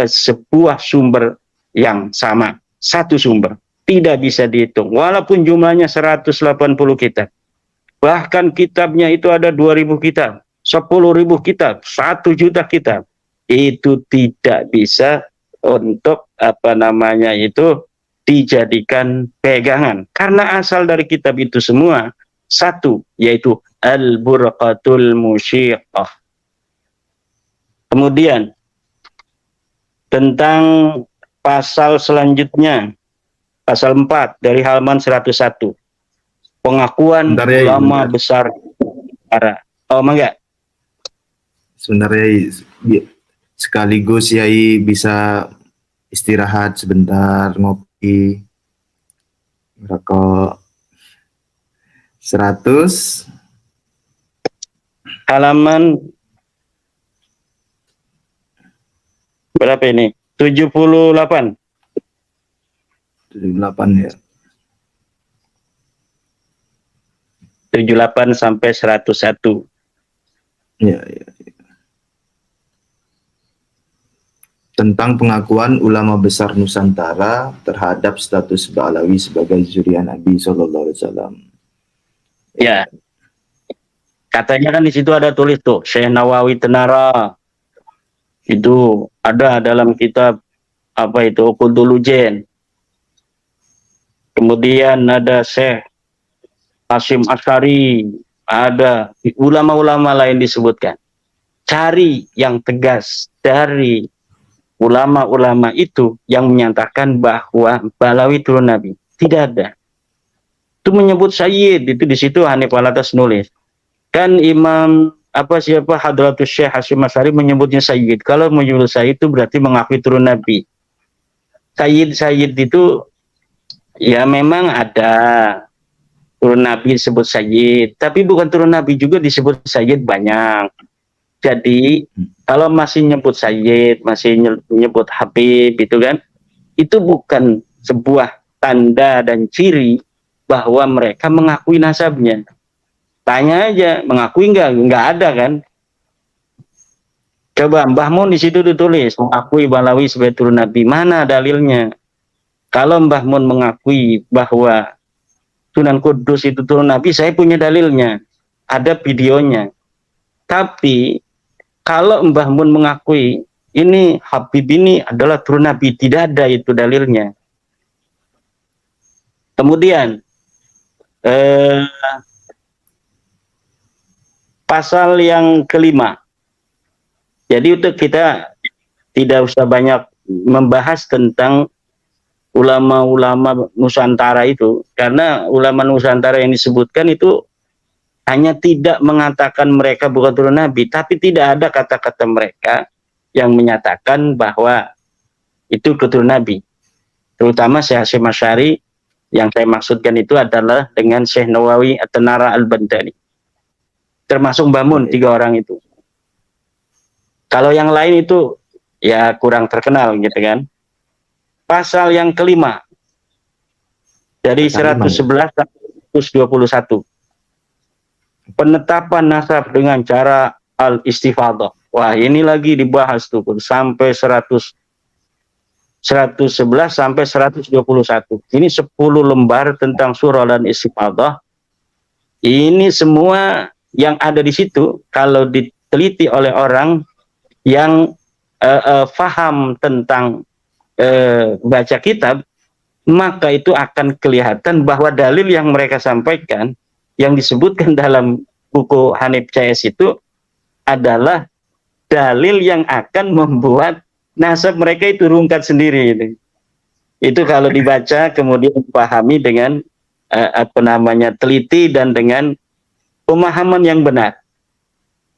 sebuah sumber yang sama, satu sumber. Tidak bisa dihitung walaupun jumlahnya 180 kitab. Bahkan kitabnya itu ada 2.000 kitab, 10.000 kitab, 1 juta kitab. Itu tidak bisa untuk apa namanya itu dijadikan pegangan. Karena asal dari kitab itu semua satu, yaitu Al-Burqatul Musyiqah. Kemudian tentang pasal selanjutnya, pasal 4 dari halaman 101. Pengakuan ulama besar para. Oh, enggak. Sebenarnya sekaligus Yai bisa istirahat sebentar, ngopi, rokok. 100 halaman berapa ini? 78. 78 ya. 78 sampai 101. Ya. Tentang pengakuan ulama besar Nusantara terhadap status Ba'alawi sebagai zuriat Nabi Sallallahu Alaihi Wasallam. Ya, katanya kan di situ ada tulis tuh Syekh Nawawi Tenara, itu ada dalam kitab apa itu Qudulujen. Kemudian ada Syekh Hasyim Asy'ari, ada ulama-ulama lain disebutkan. Cari yang tegas dari ulama-ulama itu yang menyatakan bahwa Ba'alawi turun Nabi. Tidak ada. Itu menyebut Sayyid, itu di situ Hanif Alatas nulis. Kan Imam siapa Hadratus Syekh Hasyim Asy'ari menyebutnya Sayyid. Kalau menyebut Sayyid itu berarti mengakui turun Nabi. Sayyid itu ya memang ada turun Nabi disebut Sayyid, tapi bukan turun Nabi juga disebut Sayyid banyak. Jadi kalau masih nyebut Sayyid, masih nyebut Habib itu kan, itu bukan sebuah tanda dan ciri bahwa mereka mengakui nasabnya. Tanya aja, mengakui enggak ada kan? Coba Mbah Mun di situ ditulis mengakui Ba'alawi sebagai turun Nabi, mana dalilnya? Kalau Mbah Mun mengakui bahwa Sunan Kudus itu turun Nabi, saya punya dalilnya, ada videonya. Tapi kalau Mbah Mun mengakui ini Habib ini adalah turun Nabi, tidak ada itu dalilnya. Kemudian pasal yang kelima. Jadi untuk kita tidak usah banyak membahas tentang ulama-ulama Nusantara itu, karena ulama Nusantara yang disebutkan itu hanya tidak mengatakan mereka bukan turun Nabi, tapi tidak ada kata-kata mereka yang menyatakan bahwa itu keturunan Nabi. Terutama Syekh Hasyim Asy'ari, yang saya maksudkan itu adalah dengan Syekh Nawawi At-Tanara Al-Bantani. Termasuk Mbah Mun, 3 orang itu. Kalau yang lain itu ya kurang terkenal gitu kan. Pasal yang kelima dari 111 sampai 121. Penetapan nasab dengan cara al-istifadhah. Wah, ini lagi dibahas tuh sampai 111 sampai 121. Ini 10 lembar tentang surah dan istifadhah. Ini semua yang ada di situ kalau diteliti oleh orang yang faham tentang baca kitab, maka itu akan kelihatan bahwa dalil yang mereka sampaikan yang disebutkan dalam buku Hanif CS itu adalah dalil yang akan membuat nasab mereka itu rungkat sendiri itu. Itu kalau dibaca kemudian dipahami dengan apa namanya teliti dan dengan pemahaman yang benar.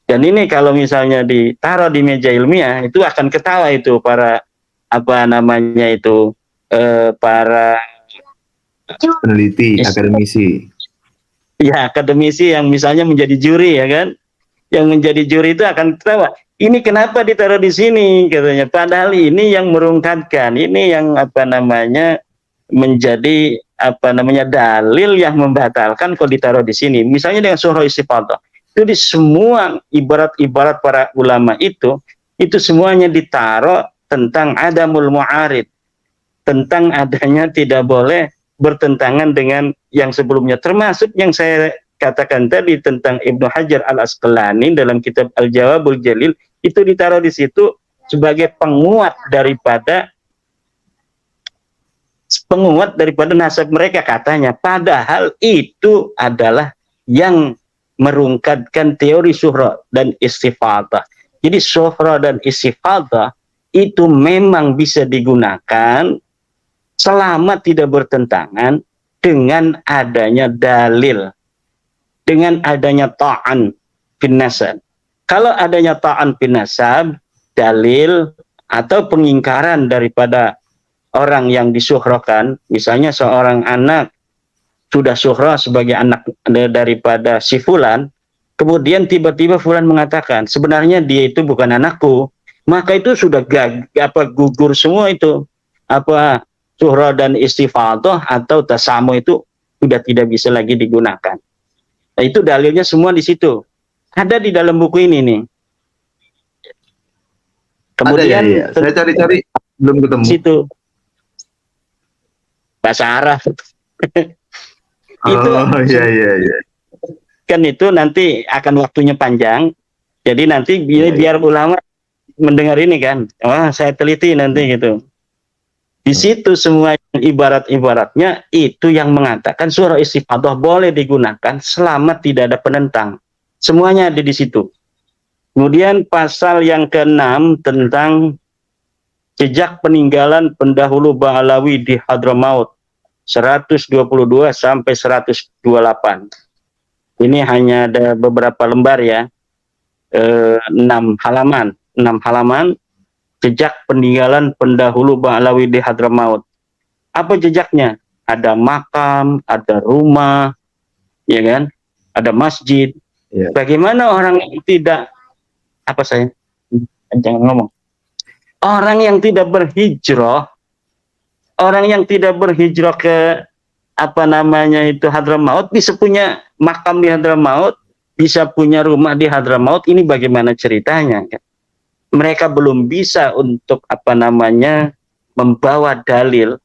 Dan ini kalau misalnya ditaruh di meja ilmiah itu akan ketawa itu para apa namanya itu para Peneliti, akademisi. ya akademisi yang misalnya menjadi juri ya kan, yang menjadi juri itu akan ketawa. Ini kenapa ditaruh di sini katanya? Padahal ini yang merungkatkan, ini yang apa namanya menjadi apa namanya dalil yang membatalkan kalau ditaruh di sini. Misalnya dengan surah istifadah. Itu di semua ibarat-ibarat para ulama itu semuanya ditaruh tentang adamul mu'arid, tentang adanya tidak boleh bertentangan dengan yang sebelumnya, termasuk yang saya katakan tadi tentang Ibnu Hajar Al-Asqalani dalam kitab Al-Jawabul Jalil, itu ditaruh di situ sebagai penguat daripada nasab mereka katanya, padahal itu adalah yang merungkatkan teori syuhra dan istifadah. Jadi syuhra dan istifadah itu memang bisa digunakan selama tidak bertentangan dengan adanya dalil, dengan adanya ta'an fin nasab. Kalau adanya ta'an fin nasab, dalil atau pengingkaran daripada orang yang disuhrakan, misalnya seorang anak sudah suhra sebagai anak daripada si fulan, kemudian tiba-tiba fulan mengatakan sebenarnya dia itu bukan anakku, maka itu sudah gugur semua itu apa suhra dan istifadah atau tasamu itu sudah tidak bisa lagi digunakan. Nah, itu dalilnya semua di situ. Ada di dalam buku ini nih. Kemudian ada ya. Saya cari-cari belum ketemu. Situ bahasa Arab. Itu iya. kan itu nanti akan waktunya panjang. Jadi nanti biar ulama mendengar ini kan. Wah, saya teliti nanti gitu. Di situ semua ibarat-ibaratnya itu yang mengatakan surah istifadah boleh digunakan selama tidak ada penentang. Semuanya ada di situ. Kemudian pasal yang ke-6 tentang jejak peninggalan pendahulu Ba'alawi di Hadramaut 122 sampai 128. Ini hanya ada beberapa lembar ya. 6 halaman jejak peninggalan pendahulu Ba'alawi di Hadramaut. Apa jejaknya? Ada makam, ada rumah, ya kan? Ada masjid. Ya. Bagaimana orang yang tidak jangan ngomong. Orang yang tidak berhijrah, ke apa namanya itu Hadramaut bisa punya makam di Hadramaut, bisa punya rumah di Hadramaut. Ini bagaimana ceritanya? Mereka belum bisa untuk apa namanya membawa dalil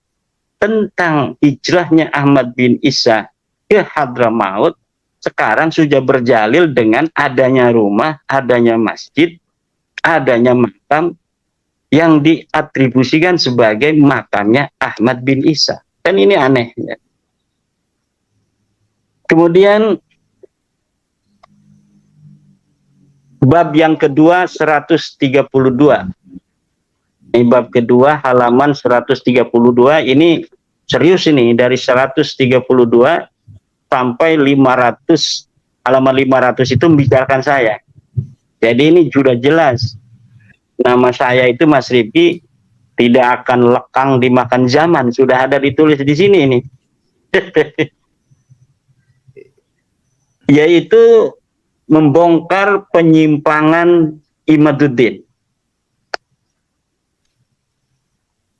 tentang hijrahnya Ahmad bin Isa ke Hadramaut. Sekarang sudah berjalil dengan adanya rumah, adanya masjid, adanya makam yang diatribusikan sebagai makamnya Ahmad bin Isa. Dan ini aneh. Kemudian bab yang kedua 132. Ini bab kedua halaman 132. Ini serius ini, dari 132 sampai 500, halaman 500 itu membicarakan saya. Jadi ini sudah jelas. Nama saya itu Mas Rifki tidak akan lekang dimakan zaman. Sudah ada ditulis di sini ini. Yaitu membongkar penyimpangan Imaduddin.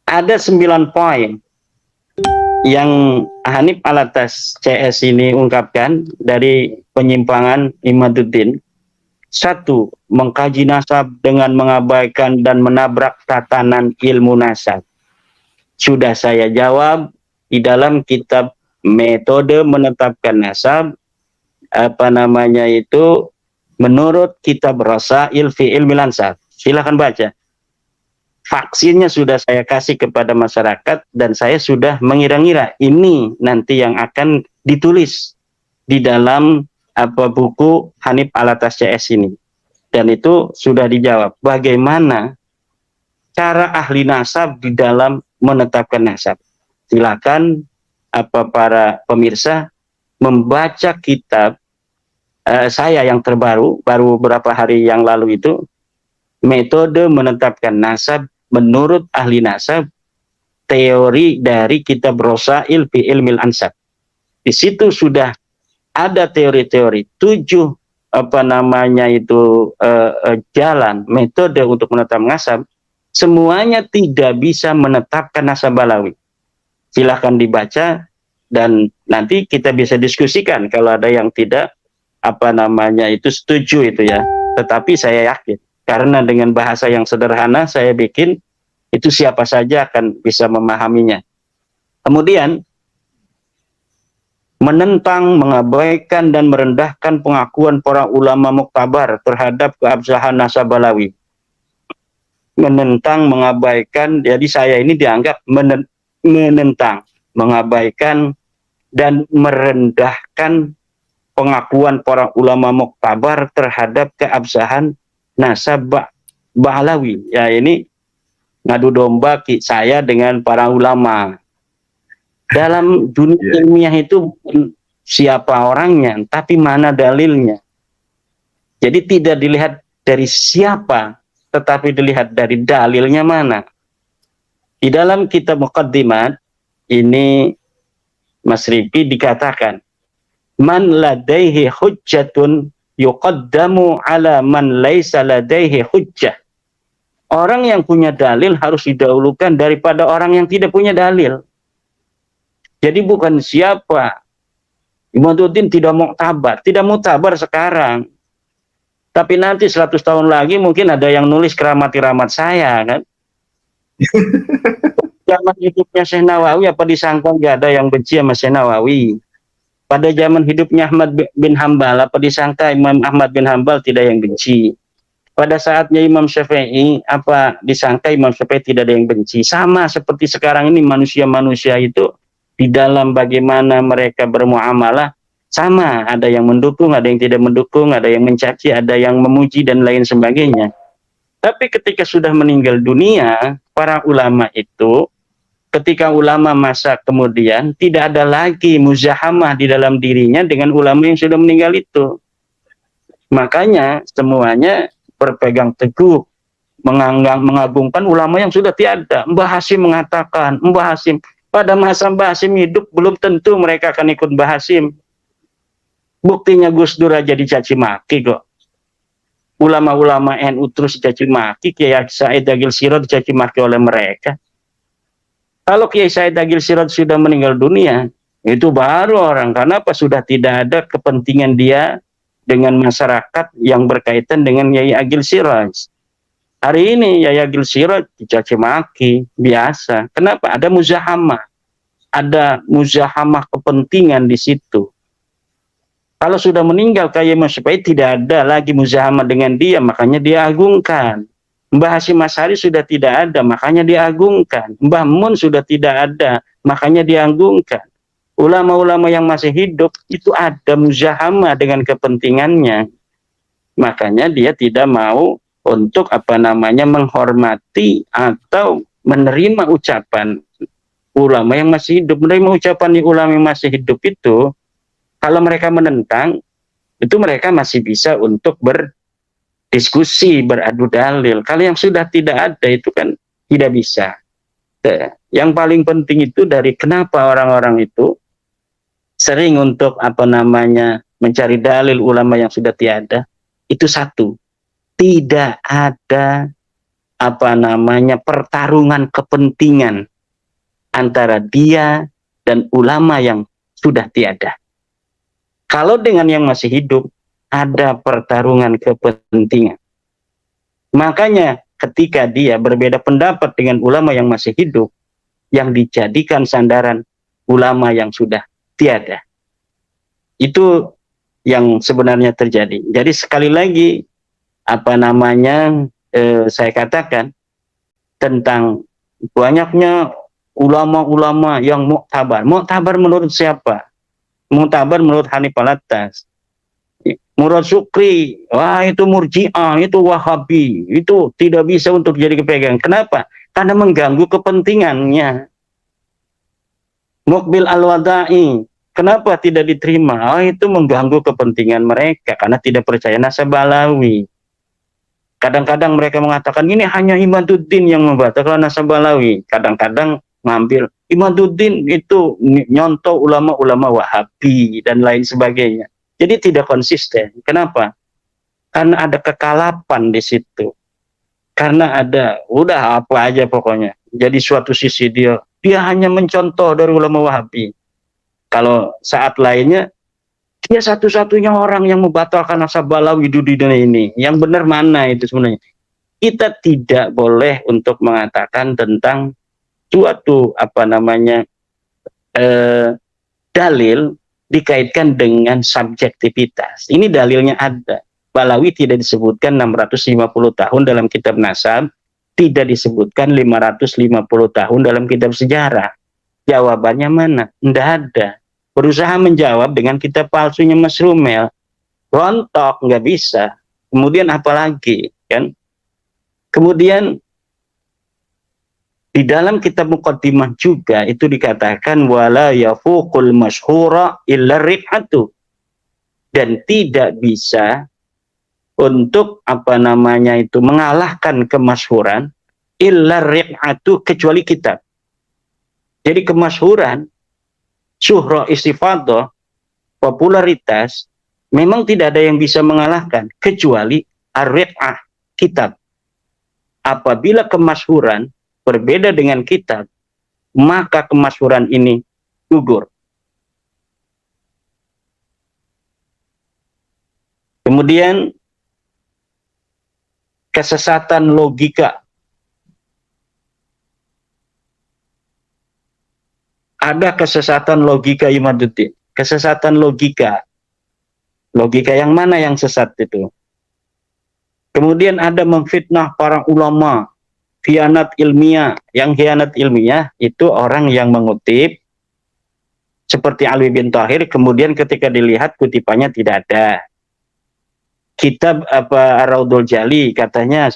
Ada 9 poin yang Hanif Alatas CS ini ungkapkan dari penyimpangan Imaduddin. 1. Mengkaji nasab dengan mengabaikan dan menabrak tatanan ilmu nasab. Sudah saya jawab di dalam kitab metode menetapkan nasab, apa namanya itu, menurut kitab Rasail fi Ilmil Ansab. Silakan baca. Vaksinnya sudah saya kasih kepada masyarakat dan saya sudah mengira-ngira ini nanti yang akan ditulis di dalam apa buku Hanif Alatas CS ini. Dan itu sudah dijawab. Bagaimana cara ahli nasab di dalam menetapkan nasab. Silakan para pemirsa membaca kitab saya yang terbaru, baru beberapa hari yang lalu itu, metode menetapkan nasab menurut ahli nasab, teori dari kitab Rosail fi Ilmil Ansab. Di situ sudah ada teori-teori 7 jalan metode untuk menetapkan nasab. Semuanya tidak bisa menetapkan nasab balawi. Silahkan dibaca dan nanti kita bisa diskusikan kalau ada yang tidak setuju itu ya. Tetapi saya yakin karena dengan bahasa yang sederhana saya bikin itu siapa saja akan bisa memahaminya. Kemudian menentang, mengabaikan dan merendahkan pengakuan para ulama muktabar terhadap keabsahan nasab balawi. Menentang, mengabaikan, jadi saya ini dianggap menentang, mengabaikan dan merendahkan pengakuan para ulama muktabar terhadap keabsahan nasab balawi. Ya ini ngadu domba saya dengan para ulama. Dalam dunia ilmiah itu siapa orangnya, tapi mana dalilnya. Jadi tidak dilihat dari siapa, tetapi dilihat dari dalilnya mana. Di dalam kitab Muqaddimat ini Mas Rifi dikatakan, man ladaihi hujjatun yuqaddamu ala man laisa ladaihi hujjah. Orang yang punya dalil harus didahulukan daripada orang yang tidak punya dalil. Jadi bukan siapa. Imaduddin tidak muktabar sekarang. Tapi nanti 100 tahun lagi mungkin ada yang nulis keramat-keramat saya kan. Zaman hidupnya Syekh Nawawi apa disangka nggak ada yang benci sama Syekh Nawawi. Pada zaman hidupnya Ahmad bin Hambal apa disangka Imam Ahmad bin Hambal tidak yang benci. Pada saatnya Imam Syafi'i apa disangka Imam Syafi'i tidak ada yang benci. Sama seperti sekarang ini manusia-manusia itu di dalam bagaimana mereka bermuamalah sama, ada yang mendukung, ada yang tidak mendukung, ada yang mencaci, ada yang memuji dan lain sebagainya. Tapi ketika sudah meninggal dunia, para ulama itu ketika ulama masa kemudian tidak ada lagi muzahamah di dalam dirinya dengan ulama yang sudah meninggal itu. Makanya semuanya berpegang teguh mengagungkan ulama yang sudah tiada. Mbah Hasyim mengatakan, Mbah Hasyim pada masa Mbah Hasyim hidup belum tentu mereka akan ikut Mbah Hasyim. Buktinya Gus Dur aja dicaci maki kok. Ulama-ulama NU terus dicaci maki, Kiai Said Agil Sirot dicaci maki oleh mereka. Kalau Kiai Said Agil Sirot sudah meninggal dunia, itu baru orang. Karena apa? Sudah tidak ada kepentingan dia dengan masyarakat yang berkaitan dengan Kiai Agil Sirot. Hari ini Kiai Agil Sirot dicaci maki, biasa. Kenapa? Ada muzahamah. Ada muzahamah kepentingan di situ. Kalau sudah meninggal Kiai Syafi'i tidak ada lagi muzahamah dengan dia, makanya dia agungkan. Mbah Hasyim Asy'ari sudah tidak ada, makanya diagungkan. Mbah Mun sudah tidak ada, makanya diagungkan. Ulama-ulama yang masih hidup itu ada muzahamah dengan kepentingannya. Makanya dia tidak mau untuk menghormati atau menerima ucapan ulama yang masih hidup. Menerima ucapan di ulama yang masih hidup itu, kalau mereka menentang, itu mereka masih bisa untuk berdiskusi, beradu dalil. Kalau yang sudah tidak ada itu kan tidak bisa. Yang paling penting itu dari kenapa orang-orang itu sering untuk mencari dalil ulama yang sudah tiada, itu satu. Tidak ada pertarungan kepentingan antara dia dan ulama yang sudah tiada. Kalau dengan yang masih hidup ada pertarungan kepentingan. Makanya ketika dia berbeda pendapat dengan ulama yang masih hidup, yang dijadikan sandaran ulama yang sudah tiada. Itu yang sebenarnya terjadi. Jadi sekali lagi saya katakan tentang banyaknya ulama-ulama yang muktabar. Muktabar menurut siapa? Muktabar menurut Hanif Alatas. Murad Sukri, wah itu Murji'ah, itu Wahabi, itu tidak bisa untuk jadi kepegang. Kenapa? Karena mengganggu kepentingannya. Mukbil Al-Wada'i, kenapa tidak diterima? Oh, itu mengganggu kepentingan mereka karena tidak percaya Nasabalawi. Kadang-kadang mereka mengatakan ini hanya Imaduddin yang membatalkan Nasabalawi. Kadang-kadang ngambil Imaduddin itu nyontoh ulama-ulama Wahabi dan lain sebagainya. Jadi tidak konsisten. Kenapa? Karena ada kekalapan di situ. Karena ada, udah apa aja pokoknya. Jadi suatu sisi dia hanya mencontoh dari ulama Wahabi. Kalau saat lainnya, dia satu-satunya orang yang membatalkan Nasabalawi di dunia ini. Yang benar mana itu sebenarnya? Kita tidak boleh untuk mengatakan tentang suatu dalil dikaitkan dengan subjektivitas. Ini dalilnya ada. Balawi tidak disebutkan 650 tahun dalam kitab nasab, tidak disebutkan 550 tahun dalam kitab sejarah. Jawabannya mana? Tidak ada. Berusaha menjawab dengan kitab palsunya Mas Rumel. Rontok, nggak bisa. Kemudian apalagi, kan? Kemudian di dalam kitab Muqaddimah juga itu dikatakan wala yafuqul masyhura illa rif'atu, dan tidak bisa untuk mengalahkan kemasyhuran illa rif'atu kecuali kitab. Jadi kemasyhuran, syuhra istifadah, popularitas memang tidak ada yang bisa mengalahkan kecuali ar-rif'ah, kitab. Apabila kemasyhuran berbeda dengan kitab, maka kemasyhuran ini gugur. Kemudian kesesatan logika. Ada kesesatan logika Imaduddin. Kesesatan logika. Logika yang mana yang sesat itu? Kemudian ada memfitnah para ulama. Khianat ilmiah. Yang khianat ilmiah itu orang yang mengutip seperti Alwi bin Thahir, kemudian ketika dilihat kutipannya tidak ada. Kitab Ar-Raudul Jali katanya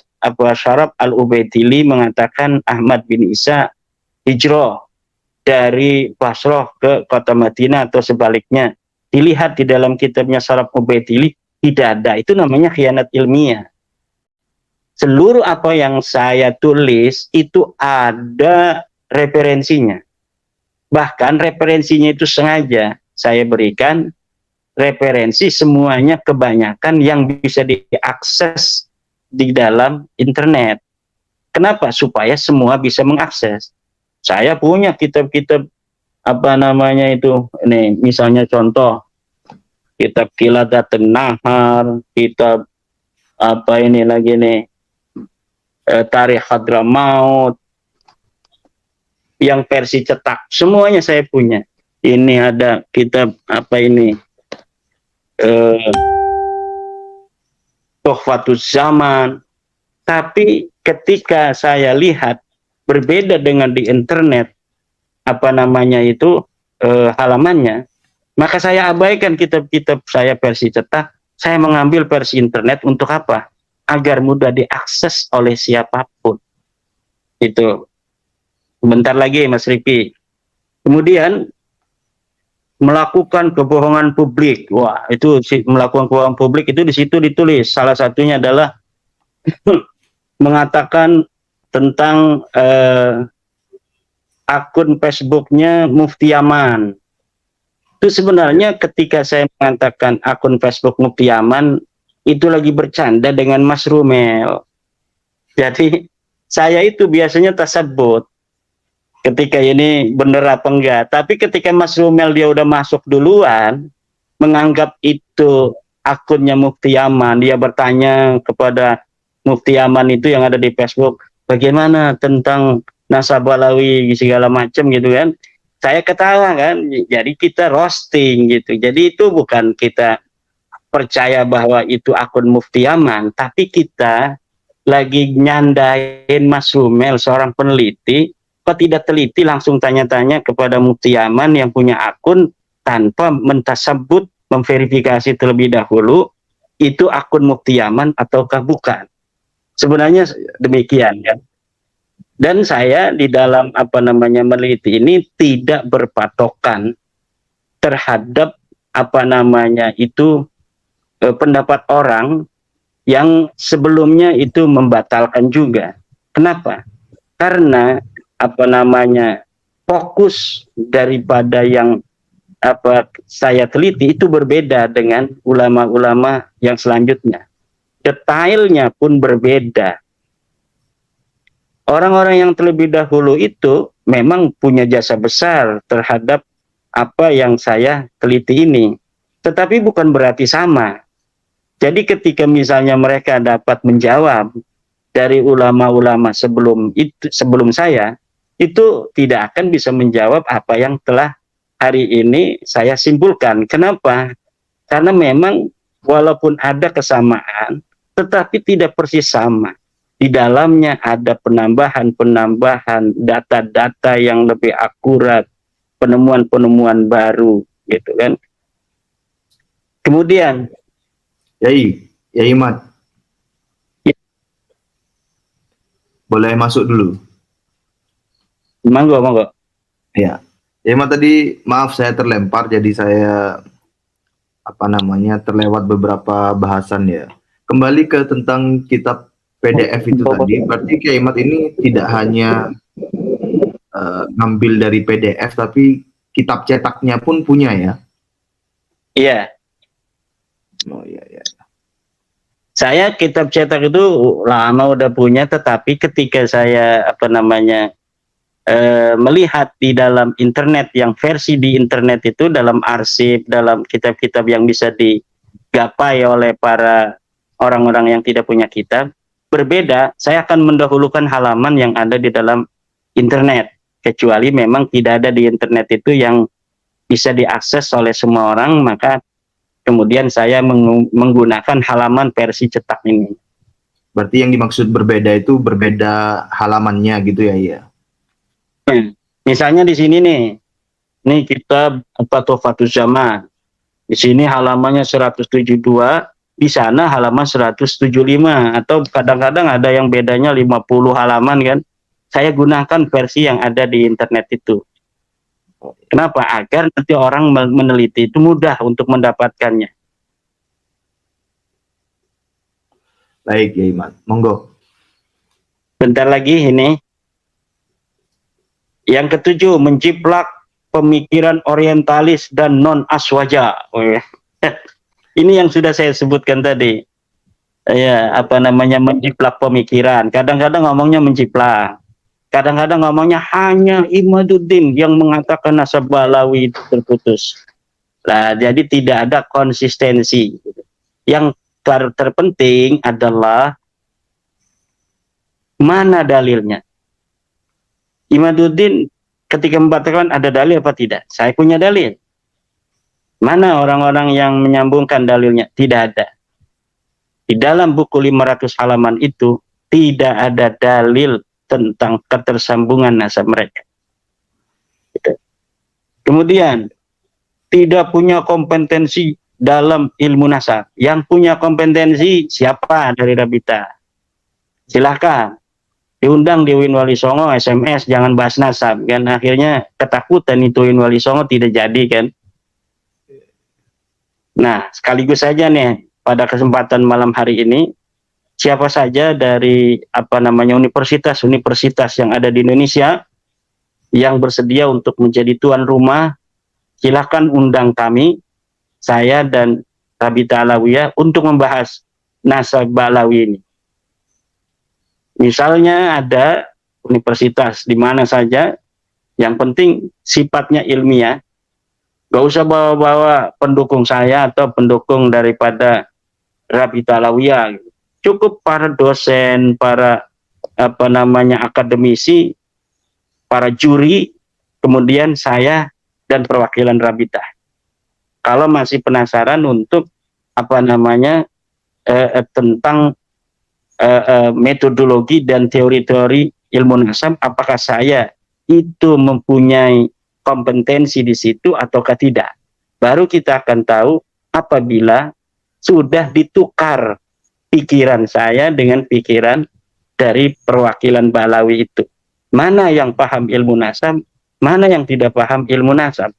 Syarab Al-Ubaidili mengatakan Ahmad bin Isa hijrah dari Basrah ke kota Madinah atau sebaliknya. Dilihat di dalam kitabnya Syarab Ubaidili tidak ada. Itu namanya khianat ilmiah. Seluruh apa yang saya tulis itu ada referensinya. Bahkan referensinya itu sengaja saya berikan referensi semuanya, kebanyakan yang bisa diakses di dalam internet. Kenapa? Supaya semua bisa mengakses. Saya punya kitab-kitab ini misalnya contoh kitab Qiladatun Nahar, kitab Tarikh Hadramaut yang versi cetak, semuanya saya punya. Ini ada kitab Tuhfatus Zaman. Tapi ketika saya lihat berbeda dengan di internet halamannya, maka saya abaikan kitab-kitab saya versi cetak, saya mengambil versi internet untuk apa? Agar mudah diakses oleh siapapun. Itu. Bentar lagi Mas Riki. Kemudian melakukan kebohongan publik. Wah, itu melakukan kebohongan publik itu di situ ditulis. Salah satunya adalah mengatakan tentang akun Facebooknya Mufti Yaman. Itu sebenarnya ketika saya mengatakan akun Facebook Mufti Yaman, itu lagi bercanda dengan Mas Rumel. Jadi saya itu biasanya tasabut ketika ini bener apa enggak. Tapi ketika Mas Rumel dia udah masuk duluan, menganggap itu akunnya Mufti Yaman, dia bertanya kepada Mufti Yaman itu yang ada di Facebook, bagaimana tentang Nasabalawi segala macam gitu kan. Saya ketawa kan, jadi kita roasting gitu. Jadi itu bukan kita percaya bahwa itu akun Mufti Yaman, tapi kita lagi nyandain Mas Rumel, seorang peneliti. Kok tidak teliti langsung tanya-tanya kepada Mufti Yaman yang punya akun tanpa mentasabut memverifikasi terlebih dahulu itu akun Muktiyaman ataukah bukan. Sebenarnya demikian kan. Dan saya di dalam meneliti ini tidak berpatokan terhadap pendapat orang yang sebelumnya itu membatalkan juga. Kenapa? Karena fokus daripada yang saya teliti itu berbeda dengan ulama-ulama yang selanjutnya. Detailnya pun berbeda. Orang-orang yang terlebih dahulu itu memang punya jasa besar terhadap apa yang saya teliti ini. Tetapi bukan berarti sama. Jadi ketika misalnya mereka dapat menjawab dari ulama-ulama sebelum saya, itu tidak akan bisa menjawab apa yang telah hari ini saya simpulkan. Kenapa? Karena memang walaupun ada kesamaan, tetapi tidak persis sama. Di dalamnya ada penambahan data-data yang lebih akurat, penemuan-penemuan baru, gitu kan. Kemudian, Yai Mat, boleh masuk dulu. Monggo. Ya, Yai Mat tadi maaf saya terlempar, jadi saya terlewat beberapa bahasan ya. Kembali ke tentang kitab PDF itu tadi, berarti Kiai Mat ini tidak hanya ngambil dari PDF, tapi kitab cetaknya pun punya ya? Iya. Oh iya. Saya kitab cetak itu lama udah punya, tetapi ketika saya melihat di dalam internet, yang versi di internet itu dalam arsip, dalam kitab-kitab yang bisa digapai oleh para orang-orang yang tidak punya kitab, berbeda. Saya akan mendahulukan halaman yang ada di dalam internet, kecuali memang tidak ada di internet itu yang bisa diakses oleh semua orang, maka kemudian saya menggunakan halaman versi cetak ini. Berarti yang dimaksud berbeda itu berbeda halamannya gitu ya? Iya. Misalnya di sini nih kitab Tuhfatus Zaman. Di sini halamannya 172, di sana halaman 175, atau kadang-kadang ada yang bedanya 50 halaman kan. Saya gunakan versi yang ada di internet itu. Kenapa? Agar nanti orang meneliti itu mudah untuk mendapatkannya. Baik, ya Iman. Monggo. Bentar lagi ini. Yang ketujuh, menjiplak pemikiran orientalis dan non-aswaja. Ini yang sudah saya sebutkan tadi. Ya, menjiplak pemikiran. Kadang-kadang ngomongnya menjiplak. Kadang-kadang ngomongnya hanya Imaduddin yang mengatakan nasab Balawi itu terputus. Nah, jadi tidak ada konsistensi. Yang terpenting adalah mana dalilnya. Imaduddin ketika membatalkan ada dalil apa tidak? Saya punya dalil. Mana orang-orang yang menyambungkan dalilnya? Tidak ada. Di dalam buku 500 halaman itu tidak ada dalil tentang ketersambungan nasab mereka. Kemudian tidak punya kompetensi dalam ilmu nasab. Yang punya kompetensi siapa dari Rabita? Silahkan diundang di Win Wali Songo, SMS, jangan bahas nasab kan. Akhirnya ketakutan itu Win Wali Songo tidak jadi kan. Nah, sekaligus saja nih pada kesempatan malam hari ini, siapa saja dari universitas yang ada di Indonesia yang bersedia untuk menjadi tuan rumah, silakan undang kami, saya dan Rabita Alawiyah, untuk membahas nasab Balawi ini. Misalnya ada universitas di mana saja, yang penting sifatnya ilmiah, gak usah bawa-bawa pendukung saya atau pendukung daripada Rabita Alawiyah. Cukup para dosen, para akademisi, para juri, kemudian saya dan perwakilan Rabita. Kalau masih penasaran untuk tentang metodologi dan teori-teori ilmu nasab, apakah saya itu mempunyai kompetensi di situ ataukah tidak, baru kita akan tahu apabila sudah ditukar pikiran saya dengan pikiran dari perwakilan Balawi itu. Mana yang paham ilmu nasab, mana yang tidak paham ilmu nasab.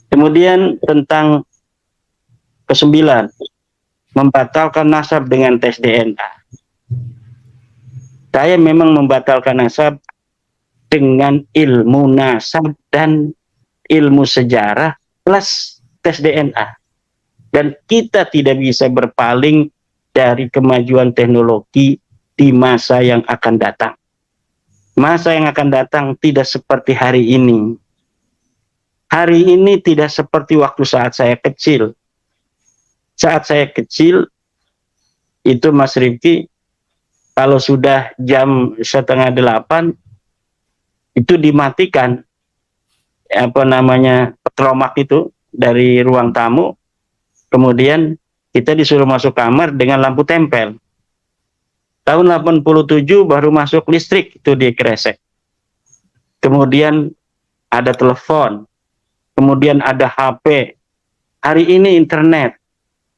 Kemudian tentang kesembilan, membatalkan nasab dengan tes DNA. Saya memang membatalkan nasab dengan ilmu nasab dan ilmu sejarah plus tes DNA. Dan kita tidak bisa berpaling dari kemajuan teknologi di masa yang akan datang. Masa yang akan datang tidak seperti hari ini. Hari ini tidak seperti waktu saat saya kecil. Saat saya kecil, itu Mas Rifki, kalau sudah jam 7:30, itu dimatikan petromak itu dari ruang tamu, kemudian kita disuruh masuk kamar dengan lampu tempel. Tahun 87 baru masuk listrik itu di Kresek. Kemudian ada telepon, kemudian ada HP. Hari ini internet.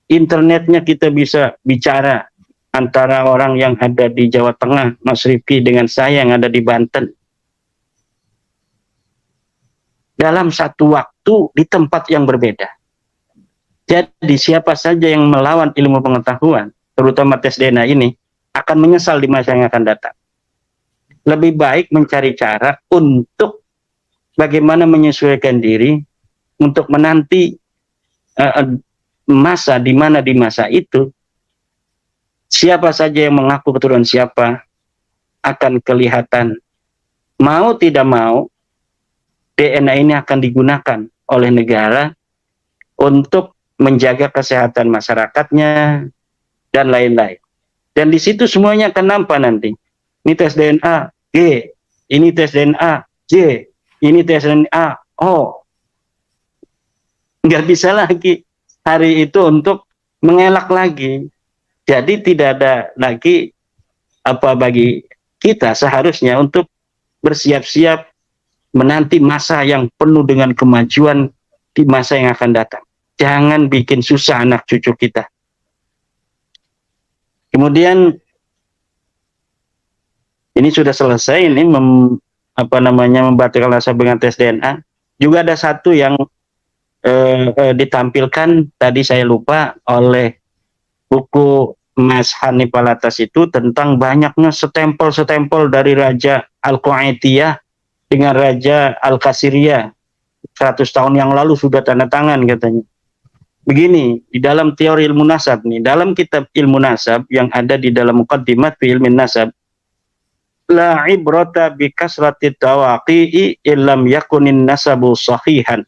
Internetnya kita bisa bicara antara orang yang ada di Jawa Tengah, Mas Rifki, dengan saya yang ada di Banten. Dalam satu waktu di tempat yang berbeda. Jadi siapa saja yang melawan ilmu pengetahuan, terutama tes DNA ini, akan menyesal di masa yang akan datang. Lebih baik mencari cara untuk bagaimana menyesuaikan diri untuk menanti masa di mana di masa itu siapa saja yang mengaku keturunan siapa akan kelihatan. Mau tidak mau DNA ini akan digunakan oleh negara untuk menjaga kesehatan masyarakatnya dan lain-lain. Dan di situ semuanya akan nampak nanti. Ini tes DNA G, ini tes DNA J, ini tes DNA O. Nggak bisa lagi hari itu untuk mengelak lagi. Jadi tidak ada lagi bagi kita seharusnya untuk bersiap-siap menanti masa yang penuh dengan kemajuan di masa yang akan datang. Jangan bikin susah anak cucu kita. Kemudian ini sudah selesai, ini membatalkan nasab dengan tes DNA. Juga ada satu yang ditampilkan tadi saya lupa oleh buku Mas Hanif Alatas itu tentang banyaknya stempel-stempel dari Raja Al-Qaitiyah dengan Raja Al-Kasiriyah 100 tahun yang lalu sudah tanda tangan katanya. Begini, di dalam teori ilmu nasab nih, dalam kitab ilmu nasab yang ada di dalam Muqaddimat fi ilmin nasab, la ibrata bi kasrati tawaqi'i illam yakunin nasabu sahihan.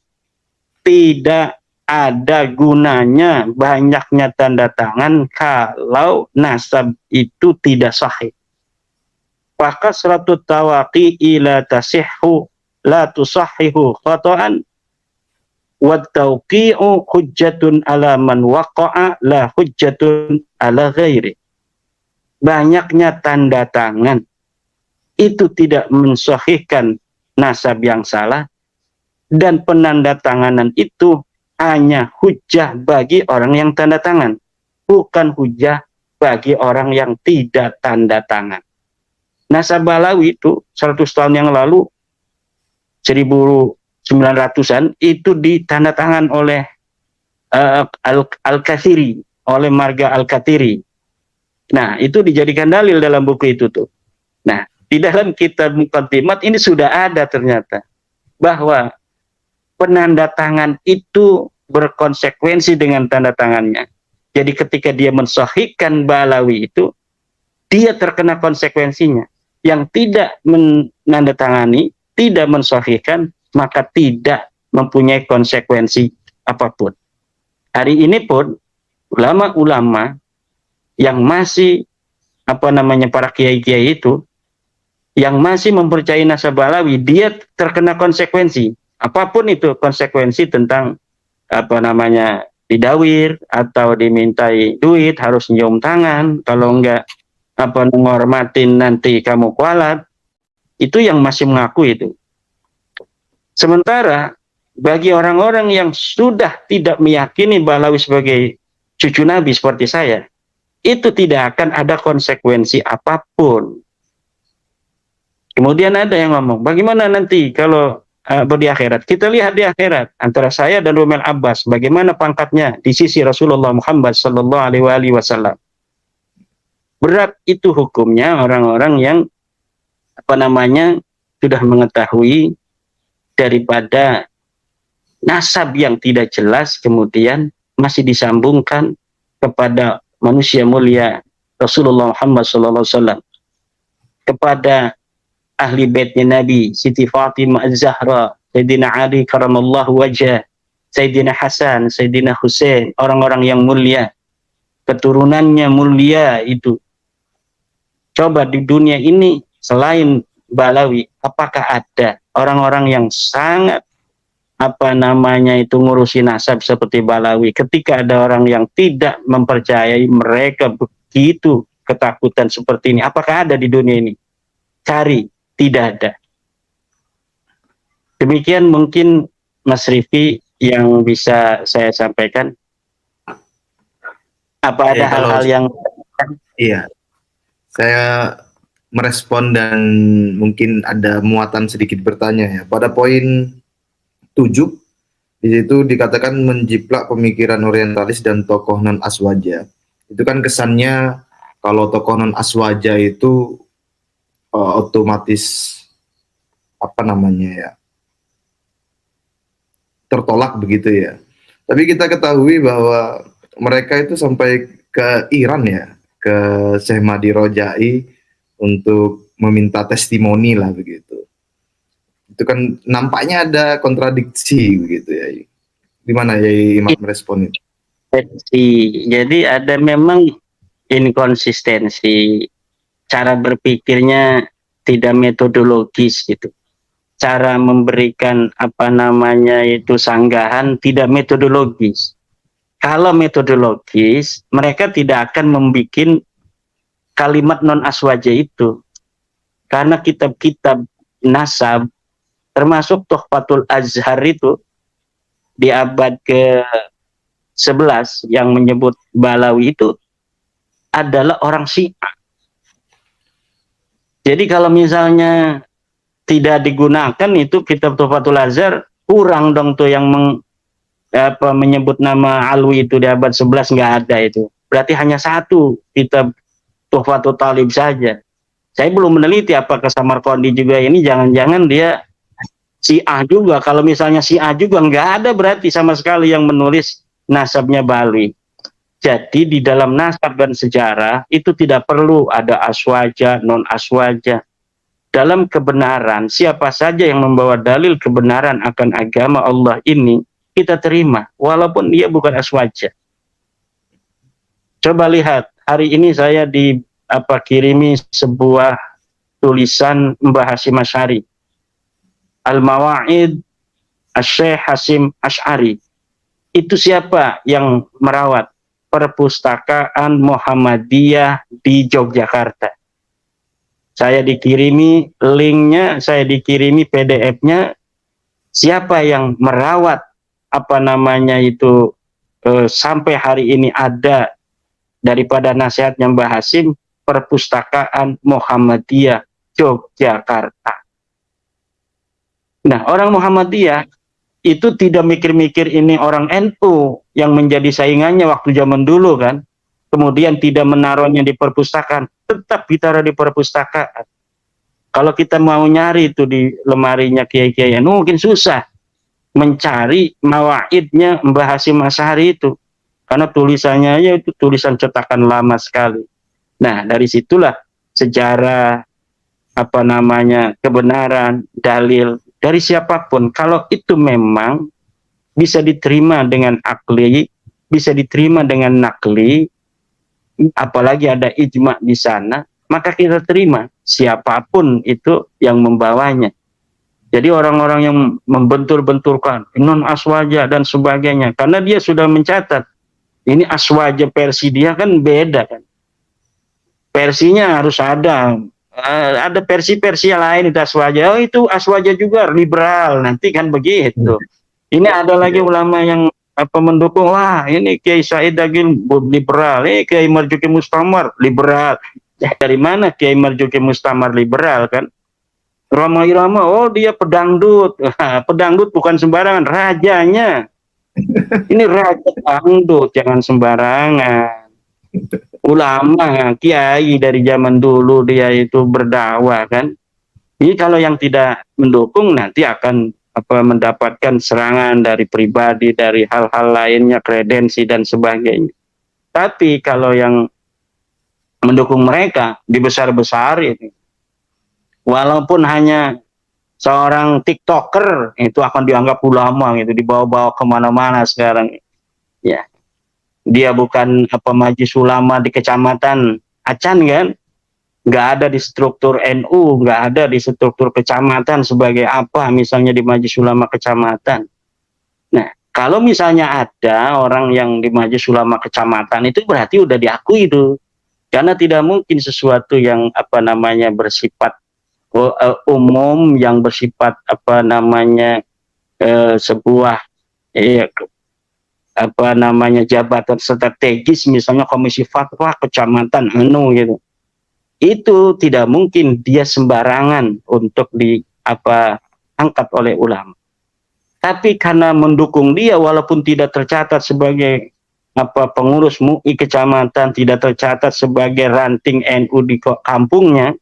Tidak ada gunanya banyaknya tanda tangan kalau nasab itu tidak sahih. Fa kasratu tawaqi'i la tasihhu la tusahhihu khata'an wa tawqi'u hujjatun ala man waqa'a la hujjatun ala ghairi. Banyaknya tanda tangan itu tidak mensahihkan nasab yang salah, dan penandatanganan itu hanya hujjah bagi orang yang tanda tangan, bukan hujjah bagi orang yang tidak tanda tangan. Nasab Balawi itu 100 tahun yang lalu, 1900-an, itu ditanda tangan oleh Al-Kathiri, oleh Marga Al-Kathiri. Nah, itu dijadikan dalil dalam buku itu tuh. Nah, di dalam kitab Muqaddimat ini sudah ada ternyata bahwa penanda tangan itu berkonsekuensi dengan tanda tangannya. Jadi ketika dia mensahihkan Balawi itu, dia terkena konsekuensinya. Yang tidak menandatangani, tidak mensahihkan, maka tidak mempunyai konsekuensi apapun. Hari ini pun ulama-ulama yang masih para kiai-kiai itu yang masih mempercayai nasab Balawi, dia terkena konsekuensi. Apapun itu konsekuensi tentang didawir atau dimintai duit, harus nyium tangan, kalau enggak menghormatin nanti kamu kualat. Itu yang masih mengaku itu. Sementara bagi orang-orang yang sudah tidak meyakini Balawi sebagai cucu Nabi seperti saya, itu tidak akan ada konsekuensi apapun. Kemudian ada yang ngomong, bagaimana nanti kalau di akhirat? Kita lihat di akhirat antara saya dan Rumel Abbas, bagaimana pangkatnya di sisi Rasulullah Muhammad Sallallahu Alaihi Wasallam. Berat itu hukumnya orang-orang yang sudah mengetahui daripada nasab yang tidak jelas, kemudian masih disambungkan kepada manusia mulia Rasulullah Muhammad Sallallahu Alaihi Wasallam, kepada ahli baitnya Nabi, Siti Fatimah Az-Zahra, Sayyidina Ali karamallahu wajah, Sayyidina Hasan, Sayyidina Hussein, orang-orang yang mulia, keturunannya mulia itu. Coba di dunia ini selain Balawi, apakah ada orang-orang yang sangat ngurusi nasab seperti Balawi? Ketika ada orang yang tidak mempercayai mereka begitu ketakutan seperti ini, apakah ada di dunia ini? Cari. Tidak ada. Demikian mungkin Mas Rifki yang bisa saya sampaikan. Apa ada hal-hal yang... Iya, saya merespon dan mungkin ada muatan sedikit bertanya ya. Pada poin 7, di situ dikatakan menjiplak pemikiran orientalis dan tokoh non-aswaja. Itu kan kesannya kalau tokoh non-aswaja itu otomatis tertolak begitu ya. Tapi kita ketahui bahwa mereka itu sampai ke Iran ya, ke Syekh Mahdi Rojai untuk meminta testimoni lah begitu. Itu kan nampaknya ada kontradiksi begitu ya. Gimana ya Imam merespon itu? Jadi ada memang inkonsistensi, cara berpikirnya tidak metodologis gitu. Cara memberikan sanggahan tidak metodologis. Kalau metodologis, mereka tidak akan membuat kalimat non-aswaja itu. Karena kitab-kitab nasab, termasuk Tuhfatul Azhar itu, di abad ke-11 yang menyebut Balawi itu adalah orang Syiah. Jadi kalau misalnya tidak digunakan itu kitab Tuhfatul Azhar, kurang dong tuh yang menyebut nama Alwi itu di abad 11, nggak ada itu. Berarti hanya satu kitab Tuhfatul Talib saja. Saya belum meneliti apakah Samarqandi juga ini jangan-jangan dia Syiah juga. Kalau misalnya Syiah juga nggak ada berarti sama sekali yang menulis nasabnya Balawi. Jadi di dalam nasab dan sejarah itu tidak perlu ada aswaja, non-aswaja. Dalam kebenaran, siapa saja yang membawa dalil kebenaran akan agama Allah ini, kita terima, walaupun dia bukan aswaja. Coba lihat, hari ini saya kirimi sebuah tulisan Mbah Hasyim Asy'ari, Al-Mawa'id Asy-Syaikh Hasyim Asy'ari. Itu siapa yang merawat? Perpustakaan Muhammadiyah di Yogyakarta. Saya dikirimi linknya, saya dikirimi PDF-nya. Siapa yang merawat sampai hari ini ada daripada nasihatnya Mbah Hasyim, Perpustakaan Muhammadiyah Yogyakarta. Nah, orang Muhammadiyah itu tidak mikir-mikir ini orang NU yang menjadi saingannya waktu zaman dulu kan. Kemudian tidak menaruhnya di perpustakaan, tetap ditaruh di perpustakaan. Kalau kita mau nyari itu di lemarinya kiai-kiai, mungkin susah mencari mawaidnya Mbah Hasyim Asy'ari itu. Karena tulisannya itu tulisan cetakan lama sekali. Nah, dari situlah sejarah kebenaran, dalil dari siapapun, kalau itu memang bisa diterima dengan akli, bisa diterima dengan nakli, apalagi ada ijma di sana, maka kita terima siapapun itu yang membawanya. Jadi orang-orang yang membentur-benturkan non aswaja dan sebagainya, karena dia sudah mencatat ini aswaja versi dia kan beda kan. Versinya harus ada versi-versi lain itu aswaja. Oh itu aswaja juga liberal nanti kan begitu. Ini ada lagi Iya. ulama yang mendukung, wah ini Kiai Said Agil liberal, Kiai Marzuki Mustamar liberal. Dari mana Kiai Marzuki Mustamar liberal kan? Roma Irama, oh dia pedangdut. Pedangdut bukan sembarangan, rajanya. Ini raja dangdut, jangan sembarangan. Ulama, kiai dari zaman dulu dia itu berdakwah kan. Ini kalau yang tidak mendukung nanti akan mendapatkan serangan dari pribadi, dari hal-hal lainnya, kredensi dan sebagainya. Tapi kalau yang mendukung mereka dibesar-besarin, walaupun hanya seorang TikToker itu akan dianggap ulama gitu, dibawa-bawa kemana-mana sekarang. Ya, dia bukan majelis ulama di kecamatan Acan kan, nggak ada di struktur NU, nggak ada di struktur kecamatan sebagai apa, misalnya di majelis ulama kecamatan. Nah, kalau misalnya ada orang yang di majelis ulama kecamatan itu berarti udah diakui itu, karena tidak mungkin sesuatu yang bersifat umum, yang bersifat sebuah jabatan strategis, misalnya komisi fatwa kecamatan gitu, itu tidak mungkin dia sembarangan untuk angkat oleh ulama. Tapi karena mendukung dia walaupun tidak tercatat sebagai pengurus MUI kecamatan, tidak tercatat sebagai ranting NU di kampungnya,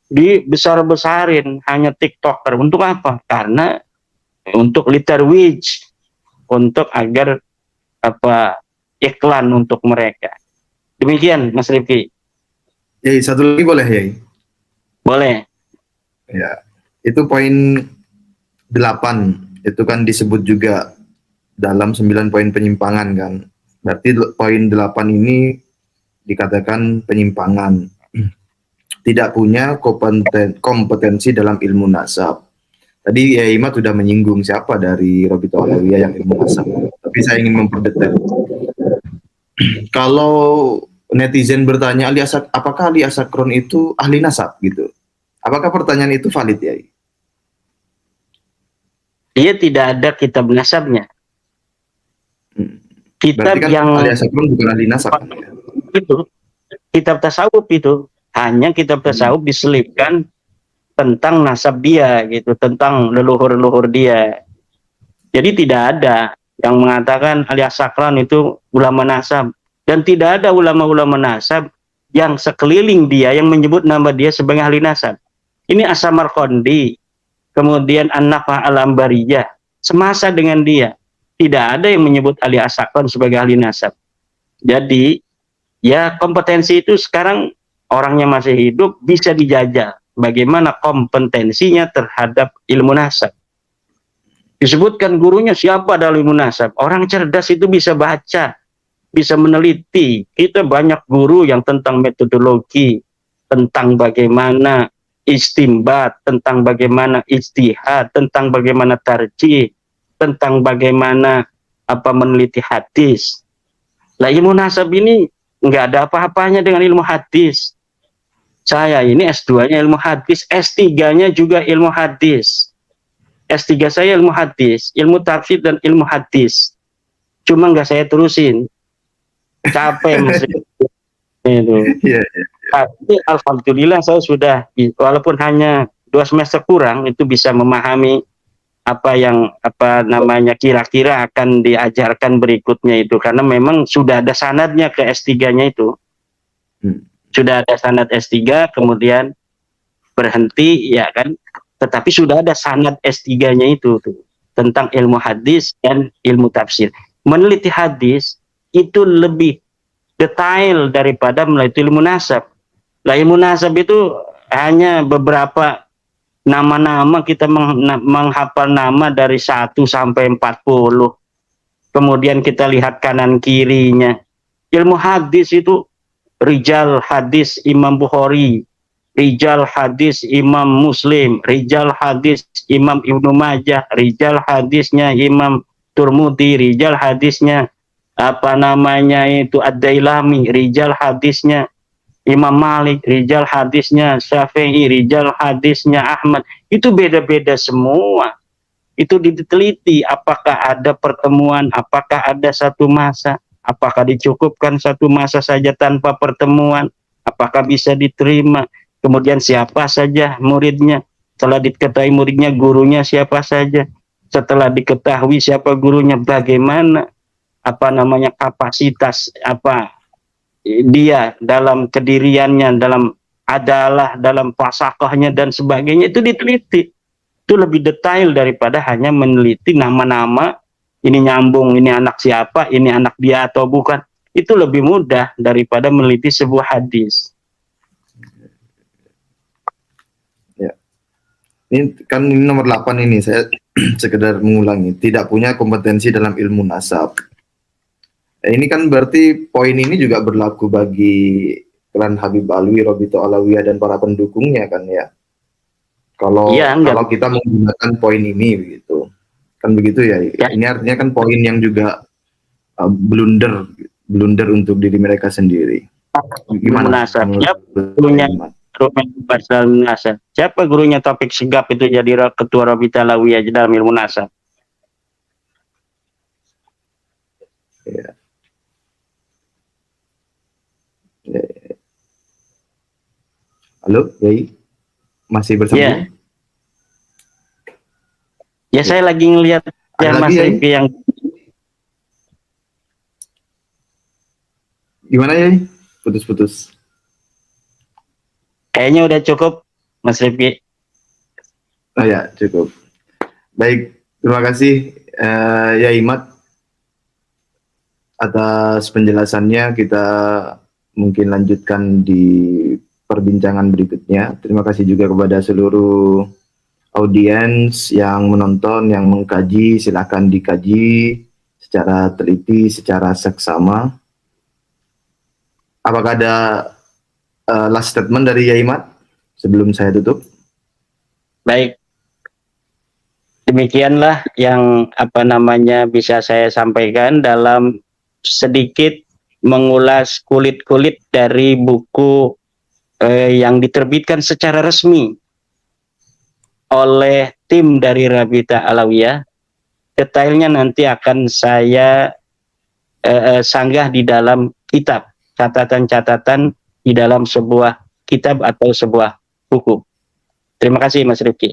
dibesar-besarin, hanya TikToker. Untuk apa? Karena untuk liter wage, untuk agar iklan untuk mereka. Demikian Mas Rifki. Yai, satu lagi boleh Yai? Boleh. Ya, itu poin 8 itu kan disebut juga dalam 9 poin penyimpangan kan. Berarti poin 8 ini dikatakan penyimpangan. Tidak punya kompetensi dalam ilmu nasab. Tadi ya Ima sudah menyinggung siapa dari Robito Alawiyah yang ilmu nasab. Tapi saya ingin memperdetil. Kalau netizen bertanya apakah Ali Asakron itu ahli nasab gitu? Apakah pertanyaan itu valid ya? Dia tidak ada kitab nasabnya. Kitab kan yang Ali Asakron bukan ahli nasab kan, ya? Itu kitab tasawuf, itu hanya kitab tasawuf diselipkan tentang nasab dia gitu, tentang leluhur-leluhur dia. Jadi tidak ada yang mengatakan Ali Asakron itu ulama nasab, dan tidak ada ulama-ulama nasab yang sekeliling dia yang menyebut nama dia sebagai ahli nasab. Ini As-Samarqandi, kemudian An-Nafah Al-Ambariyah, semasa dengan dia tidak ada yang menyebut Ali Asakron sebagai ahli nasab. Jadi ya kompetensi itu sekarang orangnya masih hidup bisa dijajal bagaimana kompetensinya terhadap ilmu nasab. Disebutkan gurunya siapa dalam ilmu nasab. Orang cerdas itu bisa baca, bisa meneliti. Kita banyak guru yang tentang metodologi, tentang bagaimana istimbat, tentang bagaimana ijtihad, tentang bagaimana tarjih, tentang bagaimana meneliti hadis. Lah ilmu nasab ini nggak ada apa-apanya dengan ilmu hadis. Saya ini S2-nya ilmu hadis, S3-nya juga ilmu hadis. S3 saya ilmu hadis, ilmu tafsir dan ilmu hadis. Cuma nggak saya terusin. Capek Mas. Itu. Yeah. Tapi alhamdulillah saya sudah, walaupun hanya 2 semester kurang, itu bisa memahami apa yang kira-kira akan diajarkan berikutnya itu, karena memang sudah ada sanadnya ke S3-nya itu. Sudah ada sanad S3, kemudian berhenti ya kan, tetapi sudah ada sanad S3-nya itu tuh, tentang ilmu hadis dan ilmu tafsir. Meneliti hadis itu lebih detail daripada meneliti ilmu nasab. Lah ilmu nasab itu hanya beberapa nama-nama, kita menghafal nama dari 1 sampai 40. Kemudian kita lihat kanan kirinya. Ilmu hadis itu rijal hadis Imam Bukhari, rijal hadis Imam Muslim, rijal hadis Imam Ibnu Majah, rijal hadisnya Imam Turmudi, rijal hadisnya Ad-Dailami, rijal hadisnya Imam Malik, rijal hadisnya Syafi'i, rijal hadisnya Ahmad. Itu beda-beda semua. itu diteliti apakah ada pertemuan, apakah ada satu masa, apakah dicukupkan satu masa saja tanpa pertemuan, apakah bisa diterima, kemudian siapa saja muridnya, setelah diketahui muridnya, gurunya siapa saja, setelah diketahui siapa gurunya, bagaimana kapasitas dia dalam kediriannya, dalam adalah, dalam pasakahnya dan sebagainya, itu diteliti. Itu lebih detail daripada hanya meneliti nama-nama, ini nyambung, ini anak siapa, ini anak dia atau bukan. Itu lebih mudah daripada meneliti sebuah hadis. Ya. Ini nomor 8 ini, saya sekedar mengulangi, tidak punya kompetensi dalam ilmu nasab. Ini kan berarti poin ini juga berlaku bagi klan Habib Alwi, Robito Alawiyah dan para pendukungnya kan ya. Kalau kita menggunakan poin ini begitu, kan begitu ya. Ini artinya kan poin yang juga blunder untuk diri mereka sendiri. Gimana? Siapa gurunya Taufik Sigap itu jadi ketua Robito Alawiyah dalam ilmu nasab? Ya. Halo, Yai? Masih bersambung? Ya, saya lagi ngelihat Mas Rifki yang gimana ya? Putus-putus. Kayaknya udah cukup, Mas Rifki. Oh ya, cukup. Baik, terima kasih Yai Mat atas penjelasannya. Kita mungkin lanjutkan di perbincangan berikutnya. Terima kasih juga kepada seluruh audiens yang menonton, yang mengkaji. Silakan dikaji secara teliti, secara seksama. Apakah ada last statement dari Yai Mat sebelum saya tutup? Baik, demikianlah yang bisa saya sampaikan dalam sedikit mengulas kulit-kulit dari buku yang diterbitkan secara resmi oleh tim dari Rabita Alawiyah. Detailnya nanti akan saya sanggah di dalam kitab, catatan-catatan di dalam sebuah kitab atau sebuah buku. Terima kasih Mas Rifki.